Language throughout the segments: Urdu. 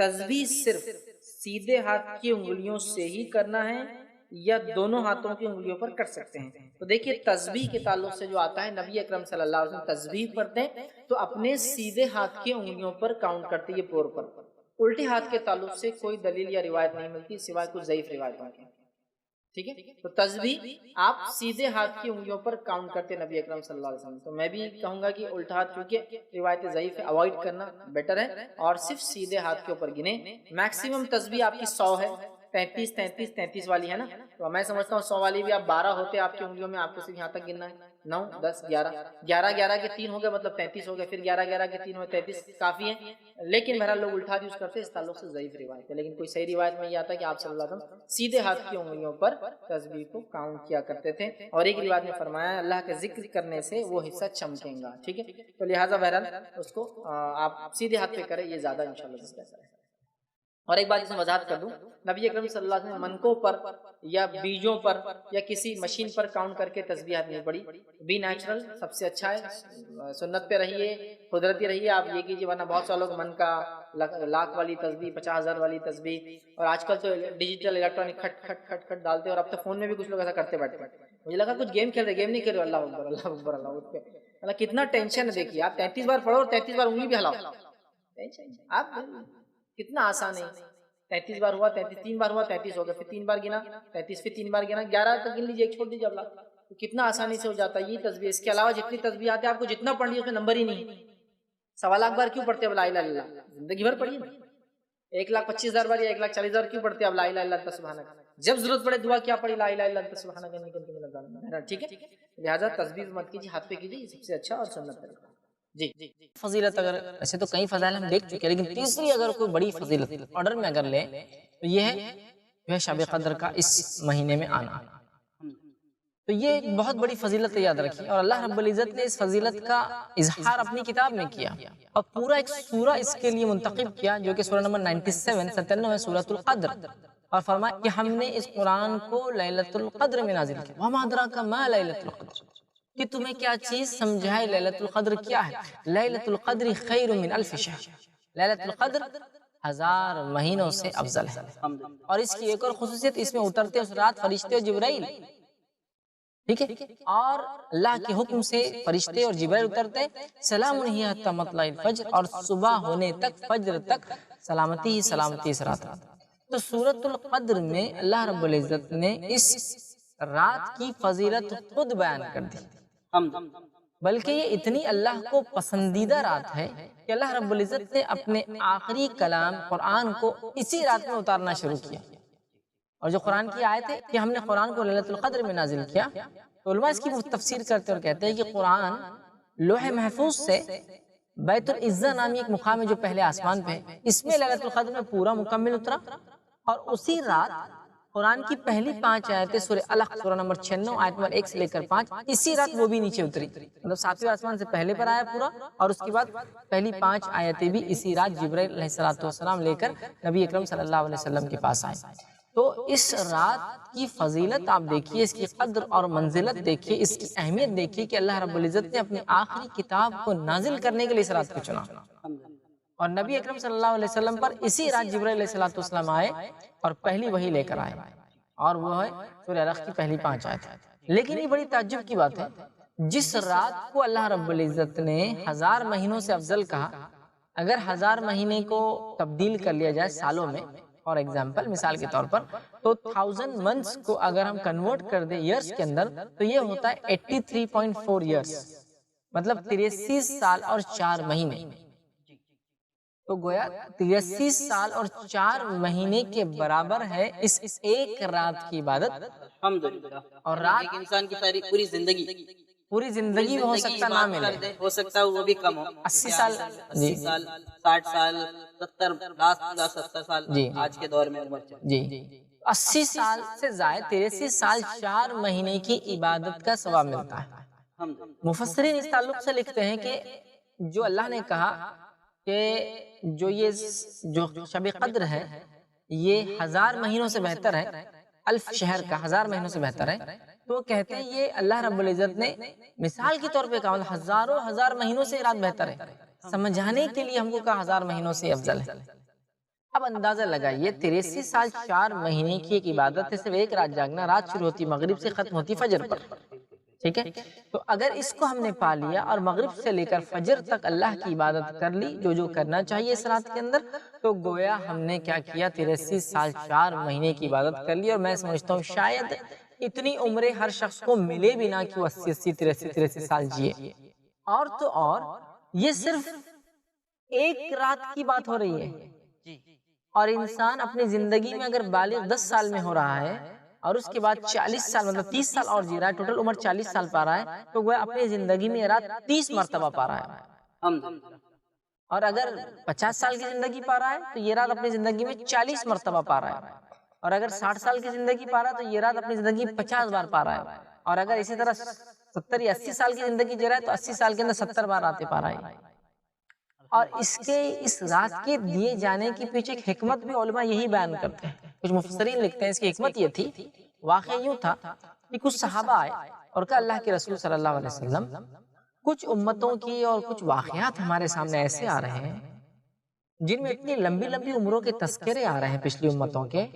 تسبیح صرف سیدھے ہاتھ کی انگلیوں سے ہی کرنا ہے یا دونوں ہاتھوں کی انگلیوں پر کر سکتے ہیں؟ تو دیکھیے تسبیح کے تعلق سے جو آتا ہے، نبی اکرم صلی اللہ علیہ وسلم تسبیح پڑھتے ہیں تو اپنے سیدھے ہاتھ کی انگلیوں پر کاؤنٹ کرتے، یہ پر الٹے ہاتھ کے تعلق سے کوئی دلیل یا روایت نہیں ملتی سوائے کچھ ضعیف روایتوں کے، ٹھیک ہے؟ تو تسبیح آپ سیدھے ہاتھ کی انگلیوں پر کاؤنٹ کرتے نبی اکرم صلی اللہ علیہ وسلم، تو میں بھی کہوں گا کہ الٹا ہاتھ چونکہ روایت ضعیف ہے، اوائڈ کرنا بیٹر ہے، اور صرف سیدھے ہاتھ کے اوپر گنے۔ میکسیمم تسبیح آپ کی 100 ہے، 33 والی ہے نا، تو میں سمجھتا ہوں 100 والی بھی آپ 12 ہوتے آپ کی انگلیوں میں، آپ کو صرف یہاں تک گننا ہے، 9 10 11 11 کے 3 ہو گئے مطلب 33 ہو گئے، پھر 11 کے 3 ہوئے 33 کافی ہے، لیکن بہرحال لوگ الٹا یوز کرتے ہیں، اس تعلق سے ضعیف روایت ہے، لیکن کوئی صحیح روایت میں یہ آتا ہے کہ آپ صلی اللہ علیہ وسلم سیدھے ہاتھ کی انگلیوں پر تسبیح کو کاؤنٹ کیا کرتے تھے، اور ایک روایت میں فرمایا اللہ کے ذکر کرنے سے وہ حصہ چمکے گا، ٹھیک ہے؟ تو لہٰذا بہرحال اس کو آپ سیدھے ہاتھ پہ کریں، یہ زیادہ انشاءاللہ بہتر ہے۔ اور ایک بات اس میں وضاحت کر دوں، نبی اکرم صلی اللہ علیہ وسلم منکوں پر یا بیجوں پر یا کسی مشین پر کاؤنٹ کر کے تسبیحات نہیں پڑھی، بی نیچرل سب سے اچھا ہے، سنت پہ رہیے، قدرتی رہیے، آپ یہ کیجیے، ورنہ بہت سارے لوگ من کا لاکھ والی تسبیح، 50,000 والی تسبیح، اور آج کل تو ڈیجیٹل الیکٹرانک کھٹ کھٹ کھٹ کھٹ ڈالتے ہیں، اور اب تو فون میں بھی کچھ لوگ ایسا کرتے بیٹھتے ہیں، مجھے لگا کچھ گیم کھیل رہے، گیم نہیں کھیل رہے، اللہ اکبر اللہ اکبر اللہ اکبر، مطلب کتنا ٹینشن ہے، دیکھیے آپ 33 بار پڑھو اور 33 بار انگلی بھی ہلاؤ، آپ کتنا آسان ہے، 33 بار ہوا، 3 بار ہوا 33 ہو گیا، پھر 3 بار گنا 33، پھر 3 بار گنا 11 تک گن لیجیے، ایک چھوڑ دیجیے اللہ، تو کتنا آسانی سے ہو جاتا ہے یہ تسبیح۔ اس کے علاوہ جتنی تسبیح آتے ہیں آپ کو جتنا پڑھ لیے اس میں نمبر ہی نہیں، 1.25 بار کیوں پڑھتے ہیں لا الہ الا اللہ، زندگی بھر پڑھیے، 1,25,000 بار یا 1,40,000 کیوں پڑھتے ہیں لا الہ الا انت سبحانک، جب ضرورت پڑے دعا کیا پڑھی لا الہ الا انت سبحانک انی کنت من الظالمین، ٹھیک ہے؟ لہٰذا تسبیح مت کیجیے، ہاتھ پہ کیجیے، یہ سب سے اچھا اور سنت طریقہ۔ جی فضیلت اگر ایسے تو کئی فضائل ہم دیکھ چکے ہیں، لیکن تیسری اگر کوئی بڑی فضیلت آرڈر میں اگر لیں تو یہ ہے جو ہے شب قدر کا اس مہینے میں آنا، تو یہ ایک بہت بڑی فضیلت یاد رکھیے، اور اللہ رب العزت نے اس فضیلت کا اظہار اپنی کتاب میں کیا، اور پورا ایک سورہ اس کے لیے منتخب کیا جو کہ سورہ نمبر 97 ہے، سورۃ القدر، اور فرمایا کہ ہم نے اس قرآن کو لیلۃ القدر میں نازل کیا، وما ادراک ما لیلۃ القدر، کہ تمہیں کیا چیز سمجھائے لیلۃ القدر کیا ہے، لیلۃ القدر خیر من الف شہر، لیلۃ القدر 1000 مہینوں سے افضل ہے، اور اس کی ایک اور خصوصیت، اس میں اترتے اس رات فرشتے اور جبرائیل، ٹھیک ہے، اور اللہ کے حکم سے فرشتے اور جبرائیل اترتے، سلام ہی حتی مطلع الفجر، اور صبح ہونے تک، فجر تک سلامتی ہی سلامتی اس رات۔ تو سورۃ القدر میں اللہ رب العزت نے اس رات کی فضیلت خود بیان کر دی، بلکہ یہ اتنی اللہ کو پسندیدہ رات ہے کہ اللہ رب العزت نے اپنے آخری کلام قرآن کو اسی رات میں اتارنا شروع کیا، اور جو قرآن کی آیت ہے کہ ہم نے قرآن کو لیلۃ القدر میں نازل کیا، تو علماء اس کی تفسیر کرتے اور کہتے ہیں کہ قرآن لوح محفوظ سے بیت العزہ نامی ایک مقام ہے جو پہلے آسمان پہ ہے، اس میں لیلۃ القدر میں پورا مکمل اترا، اور اسی رات قرآن کی پہلی 5 آیتیں سورہ الق سورہ نمبر 96 آیت نمبر 1 سے لے کر 5، اسی رات وہ بھی نیچے اتری، مطلب 7ویں آسمان سے پہلے پر آیا پورا، اور اس کے بعد پہلی 5 آیتیں بھی اسی رات جبرائیل علیہ السلام لے کر نبی اکرم صلی اللہ علیہ وسلم کے پاس آئے۔ تو اس رات کی فضیلت آپ دیکھیے، اس کی قدر اور منزلت دیکھیے، اس کی اہمیت دیکھیے کہ اللہ رب العزت نے اپنی آخری کتاب کو نازل کرنے کے لیے اس رات کو چنا، اور نبی اکرم صلی اللہ علیہ وسلم پر اسی رات جبرائیل علیہ السلام آئے اور پہلی وحی لے کر آئے، اور وہ ہے سورہ الق کی پہلی 5 آیتیں۔ لیکن یہ بڑی تعجب کی بات ہے، جس رات کو اللہ رب العزت نے 1000 مہینوں سے افضل کہا، اگر 1000 مہینے کو تبدیل کر لیا جائے سالوں میں، فار ایگزامپل مثال کے طور پر، تو 1000 منتھس کو اگر ہم کنورٹ کر دیں ایئرس کے اندر تو یہ ہوتا ہے 83.4 ایئرس، مطلب 83 سال اور 4 مہینے، تو گویا 83 سال اور 4 مہینے کے برابر ہے اس ایک رات کی عبادت، اور رات ایک انسان کی ساری پوری زندگی میں ہو سکتا نہ ملے، ہو سکتا ہے وہ بھی کم ہو، 80 سال، 80 سال 60 سال 70 70 سال آج کے دور میں عمر چل، جی 80 سال سے زائد 83 سال 4 مہینے کی عبادت کا ثواب ملتا ہے۔ مفسرین اس تعلق سے لکھتے ہیں کہ جو اللہ نے کہا کہ یہ جو شب قدر ہے یہ 1000 مہینوں سے بہتر ہے، الف شہر کا 1000 مہینوں سے بہتر ہے، تو کہتے ہیں یہ اللہ رب العزت نے مثال کے طور پہ کہا، ہزاروں ہزار مہینوں سے رات بہتر ہے، سمجھانے کے لیے ہم کو کہا 1000 مہینوں سے افضل ہے۔ اب اندازہ لگائیے 83 سال 4 مہینے کی ایک عبادت ہے، صرف ایک رات جاگنا، رات شروع ہوتی مغرب سے ختم ہوتی فجر پر، ٹھیک ہے؟ تو اگر اس کو ہم نے پا لیا اور مغرب سے لے کر فجر تک اللہ کی عبادت کر لی جو کرنا چاہیے اس رات کے اندر، تو گویا ہم نے کیا کیا، 83 سال 4 مہینے کی عبادت کر لی۔ اور میں سمجھتا ہوں شاید اتنی عمریں ہر شخص کو ملے بھی نہ کہ وہ 80 83 سال جیے۔ اور تو اور یہ صرف ایک رات کی بات ہو رہی ہے، اور انسان اپنی زندگی میں اگر بالغ 10 سال میں ہو رہا ہے اور اس کے بعد 40 سال مطلب 30 سال اور جی رہا ہے، ٹوٹل عمر 40 سال پا رہا ہے، تو وہ اپنی زندگی میں رات 30 مرتبہ پا رہا ہے۔ اور اگر 50 سال کی زندگی پا رہا ہے تو یہ رات اپنی زندگی میں 40 مرتبہ پا رہا ہے، اور اگر 60 سال کی زندگی پا رہا ہے تو یہ رات اپنی زندگی 50 بار پا رہا ہے، اور اگر اسی طرح 70 یا 80 سال کی زندگی جی رہا ہے تو 80 سال کے اندر 70 بار آتے پا رہا ہے۔ اور اس رات کے دیے جانے کے پیچھے ایک حکمت بھی علماء یہی بیان کرتے ہیں، کچھ مفسرین لکھتے ہیں اس کی حکمت یہ تھی، واقعہ یوں تھا کہ کچھ صحابہ آئے اور کہا اللہ کے رسول صلی اللہ علیہ وسلم، کچھ امتوں کی اور کچھ واقعات ہمارے سامنے ایسے آ رہے ہیں جن میں اتنی لمبی لمبی عمروں کے تذکرے آ رہے ہیں پچھلی امتوں کے،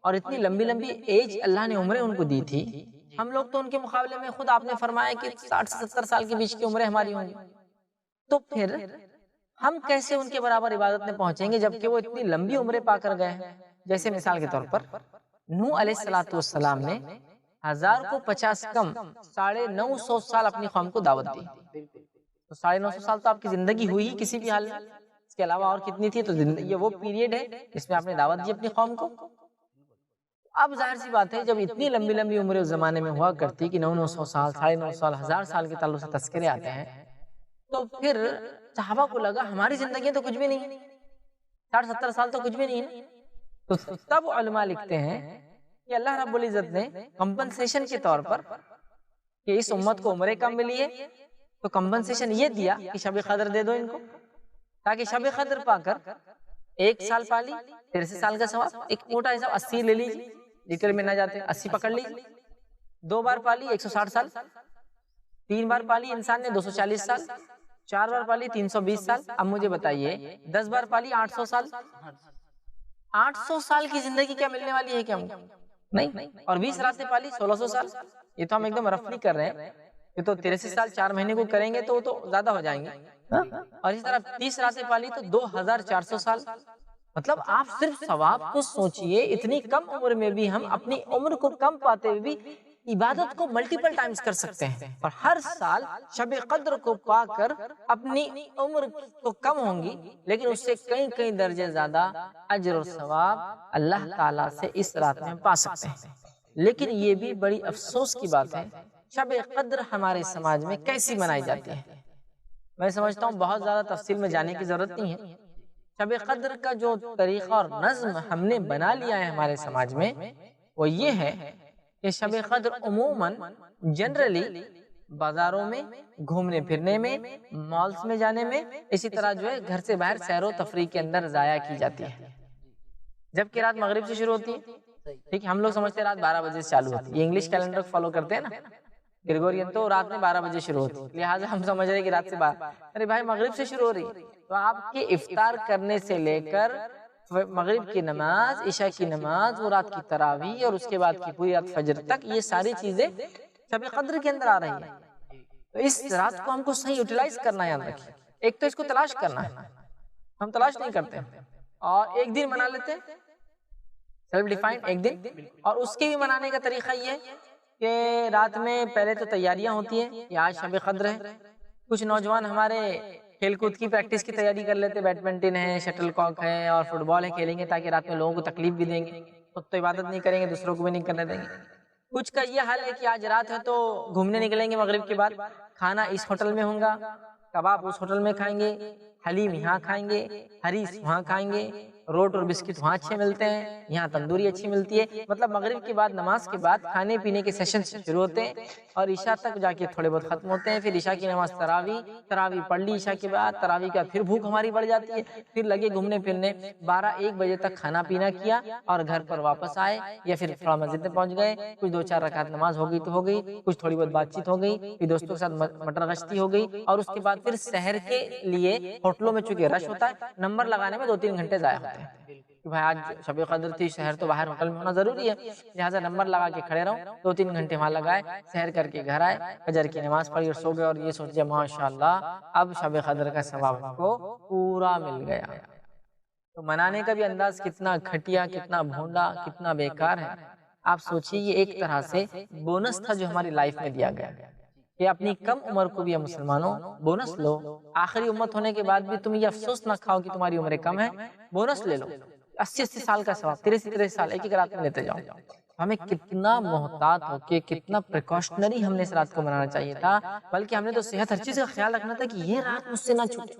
اور اتنی لمبی لمبی ایج اللہ نے عمریں ان کو دی تھی، ہم لوگ تو ان کے مقابلے میں خود آپ نے فرمایا کہ 60 سے 70 سال کے بیچ کی عمریں ہماری ہوں گی، تو پھر ہم کیسے ان کے برابر عبادت میں پہنچیں گے جبکہ وہ اتنی لمبی عمریں پا کر گئے ہیں؟ جیسے مثال کے طور پر نوح علیہ السلام نے 1000 کو 50 کم 950 سال اپنی قوم کو دعوت دی، تو 950 سال تو آپ کی زندگی ہوئی ہی کسی بھی حال میں، اس کے علاوہ اور کتنی تھی؟ تو یہ وہ پیریڈ ہے جس میں آپ نے دعوت دی اپنی قوم کو۔ اب ظاہر سی بات ہے جب اتنی لمبی لمبی عمریں اس زمانے میں ہوا کرتی کہ 900 سال 950 سال 1000 سال کے تعلق سے تذکرے آتے ہیں، تو پھر صحابہ کو لگا ہماری زندگی تو کچھ بھی نہیں ہے، 60-70 سال تو کچھ بھی نہیں ہے۔ تو تب علماء لکھتے ہیں کہ اللہ رب العزت نے کمپنسیشن کے طور پر کہ اس امت کو عمریں کم ملی ہے تو کمپنسیشن یہ دیا کہ شب قدر دے دو ان کو، تاکہ شب قدر پا کر 1 سال پا لی 83 سال کا ثواب، ایک موٹا حساب 80 لے لیجیے، ڈیٹیل میں نہ جاتے 80 پکڑ لیجیے، 2 بار پا لی 160 سال، 3 بار پا لی انسان نے 240 سال، 4 بار پالی 320 سال۔ اب مجھے بتائیے 10 بار پالی 800 سال، 800 سال کی زندگی کیا ملنے والی ہے کیا؟ نہیں۔ اور 20 راتیں پالی 1600 سال، یہ تو ہم ایک دم رفلی کر رہے ہیں، یہ تو 83 سال 4 مہینے کو کریں گے تو وہ تو زیادہ ہو جائیں گے، اور اس طرح 30 راتیں پالی تو 2400 سال۔ مطلب آپ صرف ثواب کو سوچئے، اتنی کم عمر میں بھی ہم اپنی عمر کو کم پاتے ہوئے بھی عبادت کو ملٹیپل ٹائمز کر سکتے ہیں، اور ہر سال شب قدر کو پا کر اپنی عمر تو کم ہوں گی لیکن اس سے کئی درجے زیادہ اجر اور ثواب اللہ تعالیٰ سے اس رات میں پا سکتے ہیں۔ لیکن یہ بھی بڑی افسوس کی بات ہے شب قدر ہمارے سماج میں کیسی منائی جاتی ہے۔ میں سمجھتا ہوں بہت زیادہ تفصیل میں جانے کی ضرورت نہیں ہے۔ شب قدر کا جو طریقہ اور نظم ہم نے بنا لیا ہے ہمارے سماج میں وہ یہ ہے کہ شب قدر عموماً جنرلی بازاروں میں گھومنے پھرنے میں، مالز میں جانے میں، اسی طرح جو ہے گھر سے باہر سیر و تفریح کے اندر ضائع کی جاتی ہے، جبکہ رات مغرب سے شروع ہوتی ہے، ٹھیک ہے؟ ہم لوگ سمجھتے ہیں رات 12 بجے سے چالو ہوتی ہے، یہ انگلش کیلنڈر فالو کرتے ہیں نا، گریگورین تو رات میں 12 بجے شروع ہوتی ہے، لہٰذا ہم سمجھ رہے ہیں کہ رات سے 12، ارے بھائی مغرب سے شروع ہو رہی ہے، تو آپ کے افطار کرنے سے لے کر مغرب کی نماز، عشاء کی نماز، وہ رات کی تراویح اور اس کے بعد کی پوری رات فجر تک، یہ ساری چیزیں شب قدر کے اندر آ رہی ہیں۔ تو اس رات کو ہم کو صحیح یوٹیلائز کرنا ہے، یاد رکھیے۔ ایک تو اس کو تلاش کرنا ہے، ہم تلاش نہیں کرتے، اور ایک دن منا لیتے ہیں سیلف ڈیفائنڈ ایک دن، اور اس کے بھی منانے کا طریقہ یہ ہے کہ رات میں پہلے تو تیاریاں ہوتی ہیں کہ آج شب قدر ہے، کچھ نوجوان ہمارے کھیل کود کی پریکٹس کی تیاری کر لیتے، بیڈمنٹن ہے، شٹل کاک ہے اور فٹ بال ہے، کھیلیں گے تاکہ رات میں لوگوں کو تکلیف بھی دیں گے، خود تو عبادت نہیں کریں گے، دوسروں کو بھی نہیں کرنے دیں گے۔ کچھ کا یہ حال ہے کہ آج رات ہے تو گھومنے نکلیں گے مغرب کے بعد، کھانا اس ہوٹل میں ہوگا، کباب اس ہوٹل میں کھائیں گے، حلیم یہاں کھائیں گے، حریص وہاں کھائیں گے، روٹ اور بسکٹ وہاں اچھے ملتے ہیں، یہاں تندوری اچھی ملتی ہے۔ مطلب مغرب کے بعد نماز کے بعد کھانے پینے کے سیشن شروع ہوتے ہیں اور عشاء تک جا کے تھوڑے بہت ختم ہوتے ہیں، پھر عشاء کی نماز تراویح پڑھ لی، عشاء کے بعد تراویح کا پھر بھوک ہماری بڑھ جاتی ہے، پھر لگے گھومنے پھرنے، 12-1 بجے تک کھانا پینا کیا اور گھر پر واپس آئے یا پھر تھوڑا مسجد میں پہنچ گئے، کچھ 2-4 رکعت نماز ہو گئی تو ہو گئی، کچھ تھوڑی بہت بات چیت ہو گئی، پھر دوستوں کے ساتھ مٹر گشتی ہو گئی، اور اس کے بعد پھر سحر کے لیے ہوٹلوں میں چونکہ رش ہوتا ہے نمبر لگانے میں 2-3 گھنٹے ضائع ہوتے ہیں۔ جاتے ہیں کہ بھائی آج شب قدر تھی، سحر تو باہر ہوٹل میں ہونا ضروری ہے، لہٰذا نمبر لگا کے کھڑے رہو، 2-3 گھنٹے وہاں لگائے، سحر کر کے گھر آئے، فجر کی نماز پڑھی اور سو گئے، اور یہ سوچے ماشاءاللہ اب شب قدر کا ثواب کو پورا مل گیا۔ تو منانے کا بھی انداز کتنا گھٹیا، کتنا بھونڈا، کتنا بیکار ہے۔ آپ سوچئے یہ ایک طرح سے بونس تھا جو ہماری لائف میں دیا گیا کہ اپنی کم عمر کو بھی مسلمانوں بونس لو، آخری امت ہونے کے بعد بھی تم یہ افسوس نہ کھاؤ کہ تمہاری عمریں کم ہے، بونس لے لو، 80 سال کا ثواب، 83 سال ایک رات میں لیتے جاؤ۔ ہمیں کتنا محتاط ہو کے، کتنا پریکاشنری ہم نے اس رات کو منانا چاہیے تھا، بلکہ ہم نے تو صحت ہر چیز کا خیال رکھنا تھا کہ یہ رات مجھ سے نہ چھوٹے،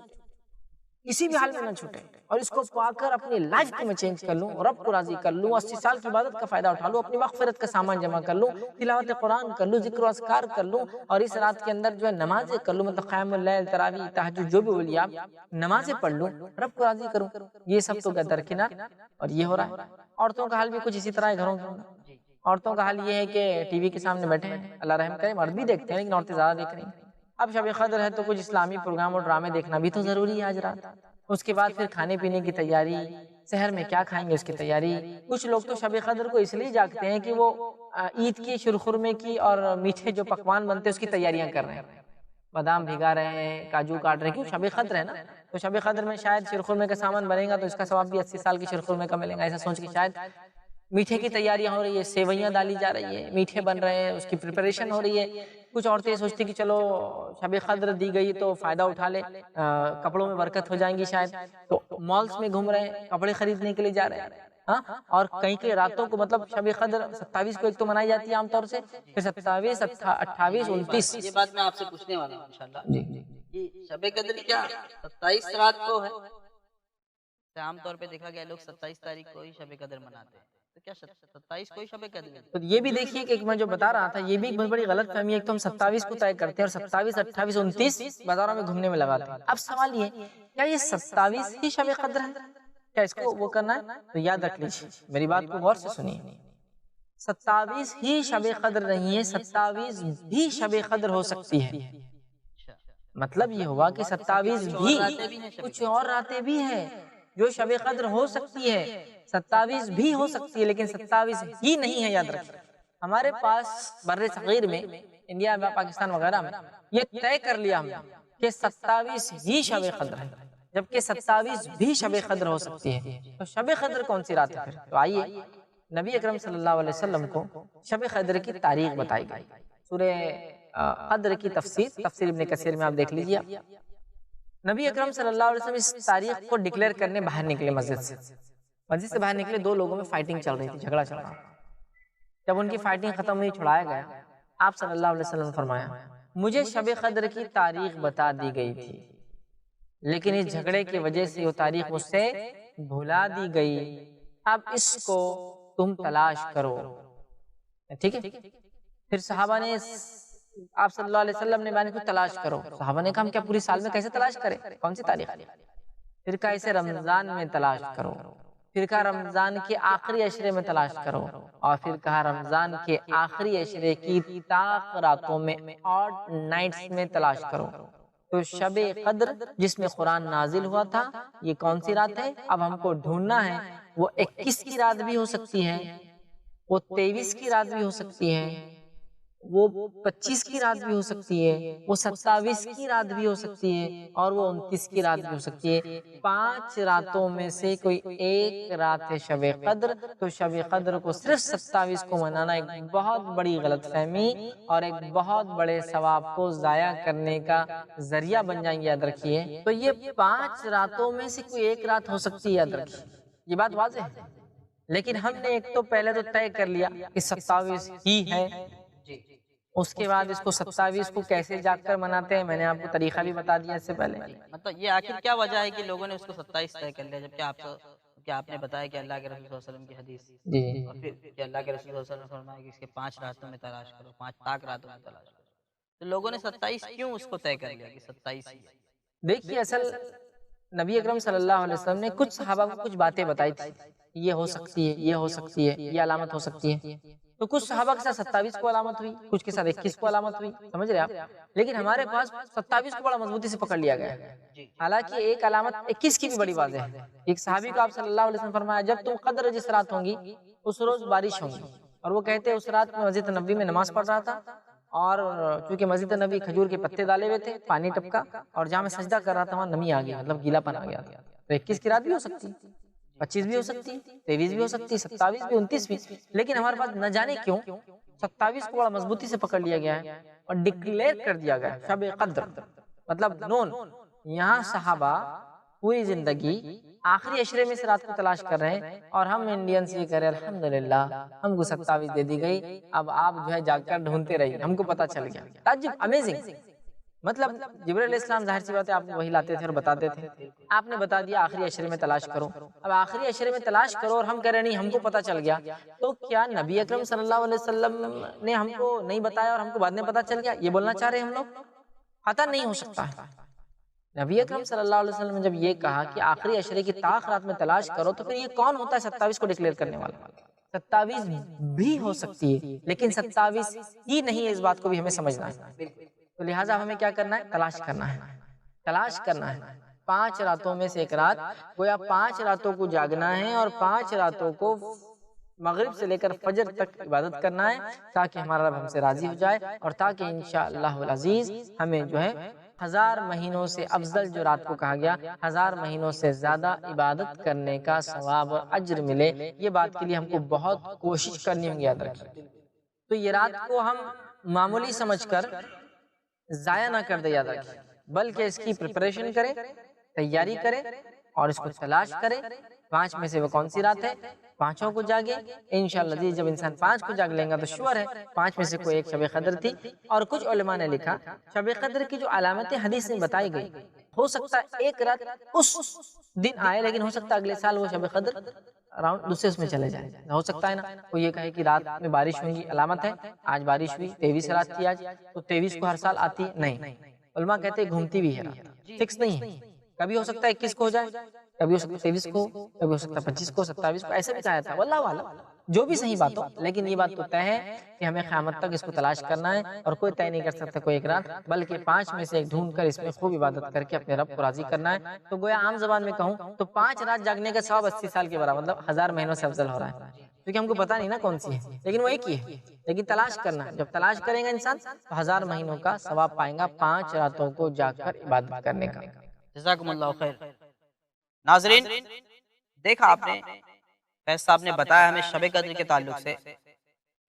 کسی بھی حال میں نہ چھوٹے، اور اس کو پا کر اپنی لائف کو میں چینج کر لوں، رب کو راضی کر لوں، 80 سال کی عبادت کا فائدہ اٹھا لوں، اپنی مغفرت کا سامان جمع کر لوں، تلاوت قرآن کر لوں، ذکر و اذکار کر لوں، اور اس رات کے اندر جو ہے نمازیں کر لوں، مطلب قیام اللیل، تراویح، تہجد، جو بھی بولیے آپ، نمازیں پڑھ لوں، رب کو راضی کروں۔ یہ سب تو درکنار، اور یہ ہو رہا ہے۔ عورتوں کا حال بھی کچھ اسی طرح ہے گھروں کے۔ عورتوں کا حال یہ ہے کہ ٹی وی کے سامنے بیٹھے ہیں، اللہ رحم کرے، مرد بھی دیکھتے ہیں لیکن عورتیں زیادہ دیکھ رہی ہیں۔ اب شب قدر ہے تو کچھ اسلامی پروگرام اور ڈرامے دیکھنا بھی تو ضروری ہے آج رات۔ اس کے بعد پھر کھانے پینے کی تیاری، سحر میں کیا کھائیں گے اس کی تیاری۔ کچھ لوگ تو شب قدر کو اس لیے جاگتے ہیں کہ وہ عید کی، شرخرمے کی اور میٹھے جو پکوان بنتے ہیں اس کی تیاریاں کر رہے ہیں، بادام بھگا رہے ہیں، کاجو کاٹ رہے ہیں، کیوں شب قدر ہے نا، تو شب قدر میں شاید شرخرمے کا سامان بنے گا تو اس کا ثواب بھی 80 سال کی شرخرمے کا ملے گا، ایسا سوچ کے شاید میٹھے کی تیاریاں ہو رہی ہے، سیویاں ڈالی جا رہی ہے، میٹھے بن رہے ہیں، اس کی پریپریشن ہو رہی ہے۔ کچھ عورتیں سوچتی کہ چلو شب قدر دی گئی تو فائدہ اٹھا لے، کپڑوں میں برکت ہو جائیں گی شاید، تو مالز میں گھوم رہے ہیں، کپڑے خریدنے کے لیے جا رہے ہیں، اور کہیں کہیں راتوں کو، مطلب شب قدر 27 کو ایک تو منائی جاتی ہے عام طور سے، پھر 27، 28، 29۔ یہ بات میں آپ سے پوچھنے والا ہوں انشاءاللہ، جی کہ شب قدر کیا 27 رات کو ہے؟ عام طور پہ دیکھا گیا لوگ 27 تاریخ کو ہی شب قدر مناتے ہیں، تو کیا 27 کو ہی شب قدر ہے؟ تو یہ بھی دیکھیے کہ میں جو بتا رہا تھا، یہ بھی ایک بہت بڑی غلط فہمی ہے کہ ہم 27 کو طے کرتے ہیں اور 27، 28، 29 بازاروں میں گھومنے میں لگاتے ہیں۔ اب سوال یہ کیا یہ 27 ہی شب قدر ہے؟ کیا اس کو وہ کرنا ہے؟ تو یاد رکھ لیجیے، میری بات کو غور سے سنیے، 27 ہی شب قدر نہیں ہے، 27 بھی شب قدر ہو سکتی ہے۔ مطلب یہ ہوا کہ 27 بھی کچھ اور راتیں بھی ہیں جو شب قدر ہو سکتی ہے، 27 بھی ہو سکتی ہے، لیکن 27 ہی نہیں ہے، یاد رکھیں۔ ہمارے پاس بر صغیر میں، انڈیا میں، پاکستان وغیرہ میں یہ طے کر لیا ہم کہ 27 ہی شب قدر ہے، جبکہ 27 بھی شب قدر ہو سکتی ہے۔ تو شب قدر کون سی رات ہے پھر؟ تو آئیے نبی اکرم صلی اللہ علیہ وسلم کو شب قدر کی تاریخ بتائی گئی، سورہ قدر کی تفسیر ابن کثیر میں آپ دیکھ لیجیے۔ نبی اکرم صلی اللہ علیہ وسلم اس تاریخ کو ڈکلیئر کرنے باہر نکلے، مسجد سے باہر نکلے، دو لوگوں میں فائٹنگ چل رہی تھی، جھگڑا چل رہا تھا۔ جب ان کی فائٹنگ ختم ہوئی، چھڑایا گیا، آپ صلی اللہ علیہ وسلم نے فرمایا مجھے شب قدر کی تاریخ بتا دی گئی تھی، لیکن اس جھگڑے کی وجہ سے وہ تاریخ مجھ سے بھلا دی گئی، اب اس کو تم تلاش کرو، ٹھیک ہے۔ پھر صحابہ نے، آپ صلی اللہ علیہ وسلم نے بیان کو تلاش کرو، صحابہ نے کہا ہم کیا پوری سال میں کیسے تلاش کریں، کون سی تاریخ؟ پھر کہا اسے رمضان میں تلاش کرو، پھر کہا رمضان کے آخری عشرے میں تلاش کرو، اور پھر کہا رمضان کے آخری عشرے کی طاق راتوں میں، آڈ نائٹس میں تلاش کرو۔ تو شب قدر جس میں قرآن نازل ہوا تھا، یہ کون سی رات ہے؟ اب ہم کو ڈھونڈنا ہے، وہ 21 کی رات بھی ہو سکتی ہے، وہ 23 کی رات بھی ہو سکتی ہے، وہ 25 کی رات بھی ہو سکتی ہے، وہ 27 کی رات بھی ہو سکتی ہے، اور وہ 29 کی رات بھی ہو سکتی ہے۔ 5 راتوں میں سے کوئی ایک رات ہے شب قدر، تو شب قدر کو صرف 27 کو منانا ایک بہت بڑی غلط فہمی اور ایک بہت بڑے ثواب کو ضائع کرنے کا ذریعہ بن جائیں گے، یاد رکھیے۔ تو یہ 5 راتوں میں سے کوئی ایک رات ہو سکتی ہے، یاد رکھیے، یہ بات واضح ہے۔ لیکن ہم نے ایک تو پہلے تو طے کر لیا کہ 27 ہی ہے، اس کے بعد اس کو 27 کو کیسے جاگ کر مناتے ہیں، میں نے آپ کو طریقہ بھی بتا دیا اس سے پہلے۔ مطلب یہ آخر کیا وجہ ہے کہ لوگوں نے اس کو 27 طے کر لیا، جبکہ آپ نے بتایا کہ اللہ کے رسول صلی اللہ علیہ وسلم کی حدیث، اور پھر کہ اللہ کے رسول صلی اللہ علیہ وسلم نے فرمایا کہ اس کے 5 راتوں میں تلاش کرو، 5 طاق راتوں میں تلاش کرو، تو لوگوں نے 27 کیوں اس کو طے کر لیا کہ 27 ہی ہے؟ دیکھیے، اصل نبی اکرم صلی اللہ علیہ وسلم نے کچھ صحابہ کو کچھ باتیں بتائی تھی، یہ ہو سکتی ہے، یہ ہو سکتی ہے، یہ علامت ہو سکتی ہے، تو کچھ صحابہ کے ساتھ 27 کو علامت ہوئی، کچھ کے ساتھ 21 کو علامت ہوئی، سمجھ رہے آپ؟ لیکن ہمارے پاس 27 کو بڑا مضبوطی سے پکڑ لیا گیا ہے، حالانکہ ایک علامت 21 کی بھی بڑی واضح ہے۔ ایک صحابی کو آپ صلی اللہ علیہ وسلم فرمایا جب تم قدر جس رات ہوں گی اس روز بارش ہوگی، اور وہ کہتے اس رات میں مسجد نبوی میں نماز پڑھ رہا تھا، اور چونکہ مسجد نبی کھجور کے پتے ڈالے ہوئے تھے، پانی ٹپکا، اور جہاں میں سجدہ کر رہا تھا وہاں نمی آ گیا، مطلب گیلا پن آ گیا۔ تو 21 کی رات بھی ہو سکتی، 25 بھی ہو سکتی، 23 بھی ہو سکتی، 27 بھی، 29 بھی، لیکن ہمارے پاس نہ جانے کیوں 27 کو بڑا مضبوطی سے پکڑ لیا گیا ہے اور ڈکلیئر کر دیا گیا ہے شب قدر، مطلب نون۔ یہاں صحابہ پوری زندگی آخری عشرے میں سے رات کو تلاش کر رہے ہیں، اور ہم انڈینس یہ کہہ رہے ہیں الحمدللہ ہم کو 27 دے دی گئی، اب آپ جو ہے جا کر ڈھونڈتے رہیے، ہم کو پتا چل گیا۔ تعجب، امیزنگ، مطلب جبرائیل علیہ السلام ظاہر سی بات ہے آپ کو وہی لاتے تھے اور بتاتے تھے، آپ نے بتا دیا آخری عشرے میں تلاش کرو، اب آخری عشرے میں تلاش کرو اور ہم کہہ رہے نہیں ہم کو پتا چل گیا، تو کیا نبی اکرم صلی اللہ علیہ وسلم نے ہم کو نہیں بتایا اور ہم کو بعد میں پتا چل گیا؟ یہ بولنا چاہ رہے ہیں ہم لوگ؟ قطعا نہیں ہو سکتا ہے۔ نبی اکرم صلی اللہ علیہ وسلم نے جب یہ کہا کہ آخری عشرے کی طاق رات میں تلاش کرو، تو پھر یہ کون ہوتا ہے 27 کو ڈکلیئر کرنے والا؟ 27 بھی ہو سکتی ہے لیکن 27 ہی نہیں ہے، اس بات کو بھی ہمیں سمجھنا ہے۔ تو لہٰذا ہمیں کیا کرنا ہے؟ تلاش کرنا ہے، تلاش کرنا ہے۔ 5 راتوں میں سے ایک رات، گویا 5 راتوں کو جاگنا ہے اور 5 راتوں کو مغرب سے لے کر فجر تک عبادت کرنا ہے، تاکہ ہمارا رب ہم سے راضی ہو جائے، اور تاکہ انشاءاللہ العزیز ہمیں جو ہے 1000 مہینوں سے افضل جو رات کو کہا گیا 1000 مہینوں سے زیادہ عبادت کرنے کا ثواب اور اجر ملے۔ یہ بات کے لیے ہم کو بہت کوشش کرنی ہوگی، یاد رکھیں۔ تو یہ رات کو ہم معمولی سمجھ کر ضائع نہ کر دے، یاد رکھیں، بلکہ اس کی پریپریشن کریں، تیاری کریں اور اس کو تلاش کریں۔ 5 میں سے وہ کون سی رات ہے؟ 5 کو جاگے انشاءاللہ۔ جب انسان 5 کو جاگ لیں گا تو شور ہے 5 میں سے کوئی ایک شب قدر تھی۔ اور کچھ علماء نے لکھا شب قدر کی جو علامتیں حدیث میں بتائی گئی، ہو سکتا ہے ایک رات اس دن آئے، لیکن ہو سکتا ہے اگلے سال وہ شب قدر راؤنڈ دوسرے اس میں چلے جائے۔ ہو سکتا ہے نا کوئی یہ کہے کہ رات میں بارش ہوگی، علامت ہے، آج بارش ہوئی، 23 رات تھی آج، تو 23 کو ہر سال آتی نہیں۔ علماء کہتے ہیں گھومتی بھی ہے رات، فکس نہیں ہے، کبھی ہو سکتا ہے 21 کو ہو جائے، کبھی ہو سکتا ہے 23 کو، کبھی ہو سکتا ہے 25 کو، 27 کو، ایسے بھی کہا تھا، واللہ اعلم، جو بھی صحیح بات ہو، لیکن یہ بات تو طے ہے کہ ہمیں قیامت تک اس کو تلاش کرنا ہے، اور کوئی طے نہیں کر سکتا کوئی ایک رات، بلکہ 5 میں سے ایک ڈھونڈ کر اس میں خوب عبادت کر کے اپنے رب کو راضی کرنا ہے۔ تو گویا عام زبان میں کہوں تو 5 رات جاگنے کا ثواب 80 سال کے برابر، مطلب 1000 مہینوں سے افضل ہو رہا ہے، کیونکہ ہم کو پتا نہیں نا کون سی ہے، لیکن وہ ایک ہی ہے، لیکن تلاش کرنا ہے۔ جب تلاش کرے گا انسان تو 1000 مہینوں کا ثواب پائیں گا 5 راتوں کو جاگ کر عبادت کرنے کا۔ جزاکم اللہ خیر۔ ناظرین، دیکھا آپ نے، فیض صاحب نے بتایا ہمیں شب قدر کے تعلق سے۔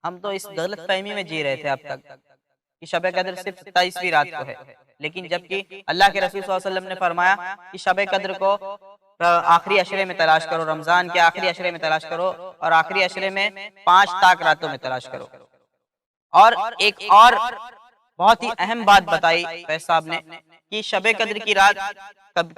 ہم تو اس غلط فہمی میں جی رہے تھے اب تک کہ شب قدر صرف 27ویں رات کو ہے، لیکن جبکہ اللہ کے رسول صلی اللہ علیہ وسلم نے فرمایا کہ شب قدر کو آخری عشرے میں تلاش کرو، رمضان کے آخری عشرے میں تلاش کرو، اور آخری عشرے میں 5 طاق راتوں میں تلاش کرو۔ اور ایک اور بہت ہی اہم بات بتائی فیض صاحب نے کہ شب قدر کی رات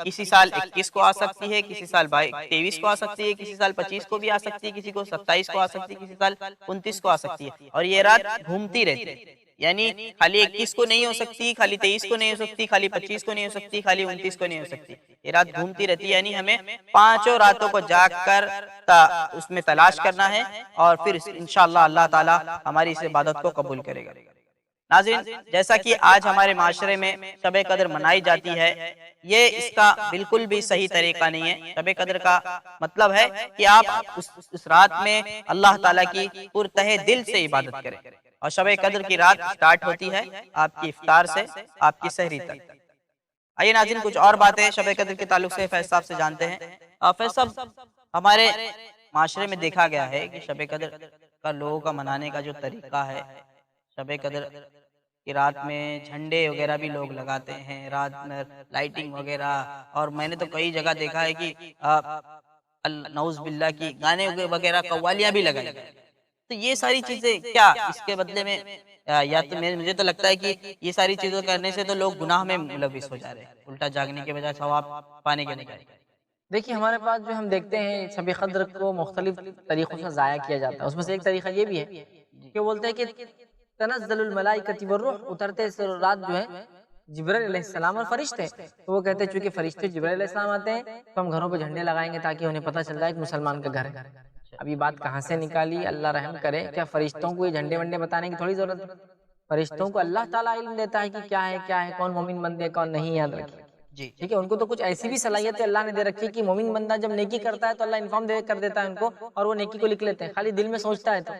کسی سال 21 کو آ سکتی ہے، کسی سال 23 کو آ سکتی ہے، کسی سال 25 کو بھی آ سکتی ہے، کسی کو 27 کو آ سکتی ہے، کسی سال 29 کو آ سکتی ہے، اور یہ رات گھومتی رہتی ہے، یعنی خالی 21 کو نہیں ہو سکتی، خالی 23 کو نہیں ہو سکتی، خالی 25 کو نہیں ہو سکتی، خالی 29 کو نہیں ہو سکتی، یہ رات گھومتی رہتی ہے، یعنی ہمیں 5 راتوں کو جاگ کر اس میں تلاش کرنا ہے، اور پھر انشاءاللہ اللہ تعالی ہماری اس عبادت کو قبول کرے گا۔ ناظرین، جیسا کہ آج ہمارے معاشرے میں شب قدر منائی جاتی ہے، یہ اس کا بالکل بھی صحیح طریقہ نہیں ہے۔ شب قدر کا مطلب ہے کہ آپ اس رات میں اللہ تعالیٰ کی پرتہ دل سے عبادت کریں، اور شب قدر کی رات سٹارٹ ہوتی ہے آپ کی افطار سے آپ کی سحری تک۔ آئیے ناظرین، کچھ اور باتیں شب قدر کے تعلق سے فیض صاحب سے جانتے ہیں۔ فیض صاحب، ہمارے معاشرے میں دیکھا گیا ہے کہ شب قدر کا لوگوں کا منانے کا جو طریقہ ہے، شب قدر کہ رات میں جھنڈے وغیرہ بھی لوگ لگاتے ہیں، رات میں لائٹنگ وغیرہ، اور میں نے تو کئی جگہ دیکھا ہے کہ نعوذ باللہ کی گانے وغیرہ قوالیاں بھی لگائی گئی۔ تو یہ ساری چیزیں کیا اس کے بدلے میں، یا تو مجھے تو لگتا ہے کہ یہ ساری چیزیں کرنے سے تو لوگ گناہ میں ملوث ہو جا رہے ہیں، الٹا جاگنے کے بجائے ثواب پانے کے بجائے۔ دیکھیے ہمارے پاس جو ہم دیکھتے ہیں شب قدر کو مختلف طریقوں سے ضائع کیا جاتا ہے، اس میں سے ایک طریقہ یہ بھی ہے کہ بولتے ہیں کہ تنزل الملائکۃ والروح، اترتے اس رات جو ہے جبرائیل علیہ السلام اور فرشتے، تو وہ کہتے ہیں چونکہ فرشتے جبرائیل علیہ السلام آتے ہیں تو ہم گھروں پہ جھنڈے لگائیں گے تاکہ انہیں پتہ چل جائے کہ مسلمان کا گھر ہے۔ اب یہ بات کہاں سے نکالی؟ اللہ رحم کرے، کیا فرشتوں کو یہ جھنڈے ونڈے بتانے کی تھوڑی ضرورت ہے؟ فرشتوں کو اللہ تعالیٰ علم دیتا ہے کہ کیا ہے کون مومن بندے کون نہیں، یاد رکھیے جی ٹھیک ہے۔ ان کو تو کچھ ایسی بھی صلاحیتیں اللہ نے دے رکھی ہے کہ مومن بندہ جب نیکی کرتا ہے تو اللہ انفارم دے کر دیتا ہے ان کو، اور وہ نیکی کو لکھ لیتے ہیں، خالی دل میں سوچتا ہے تو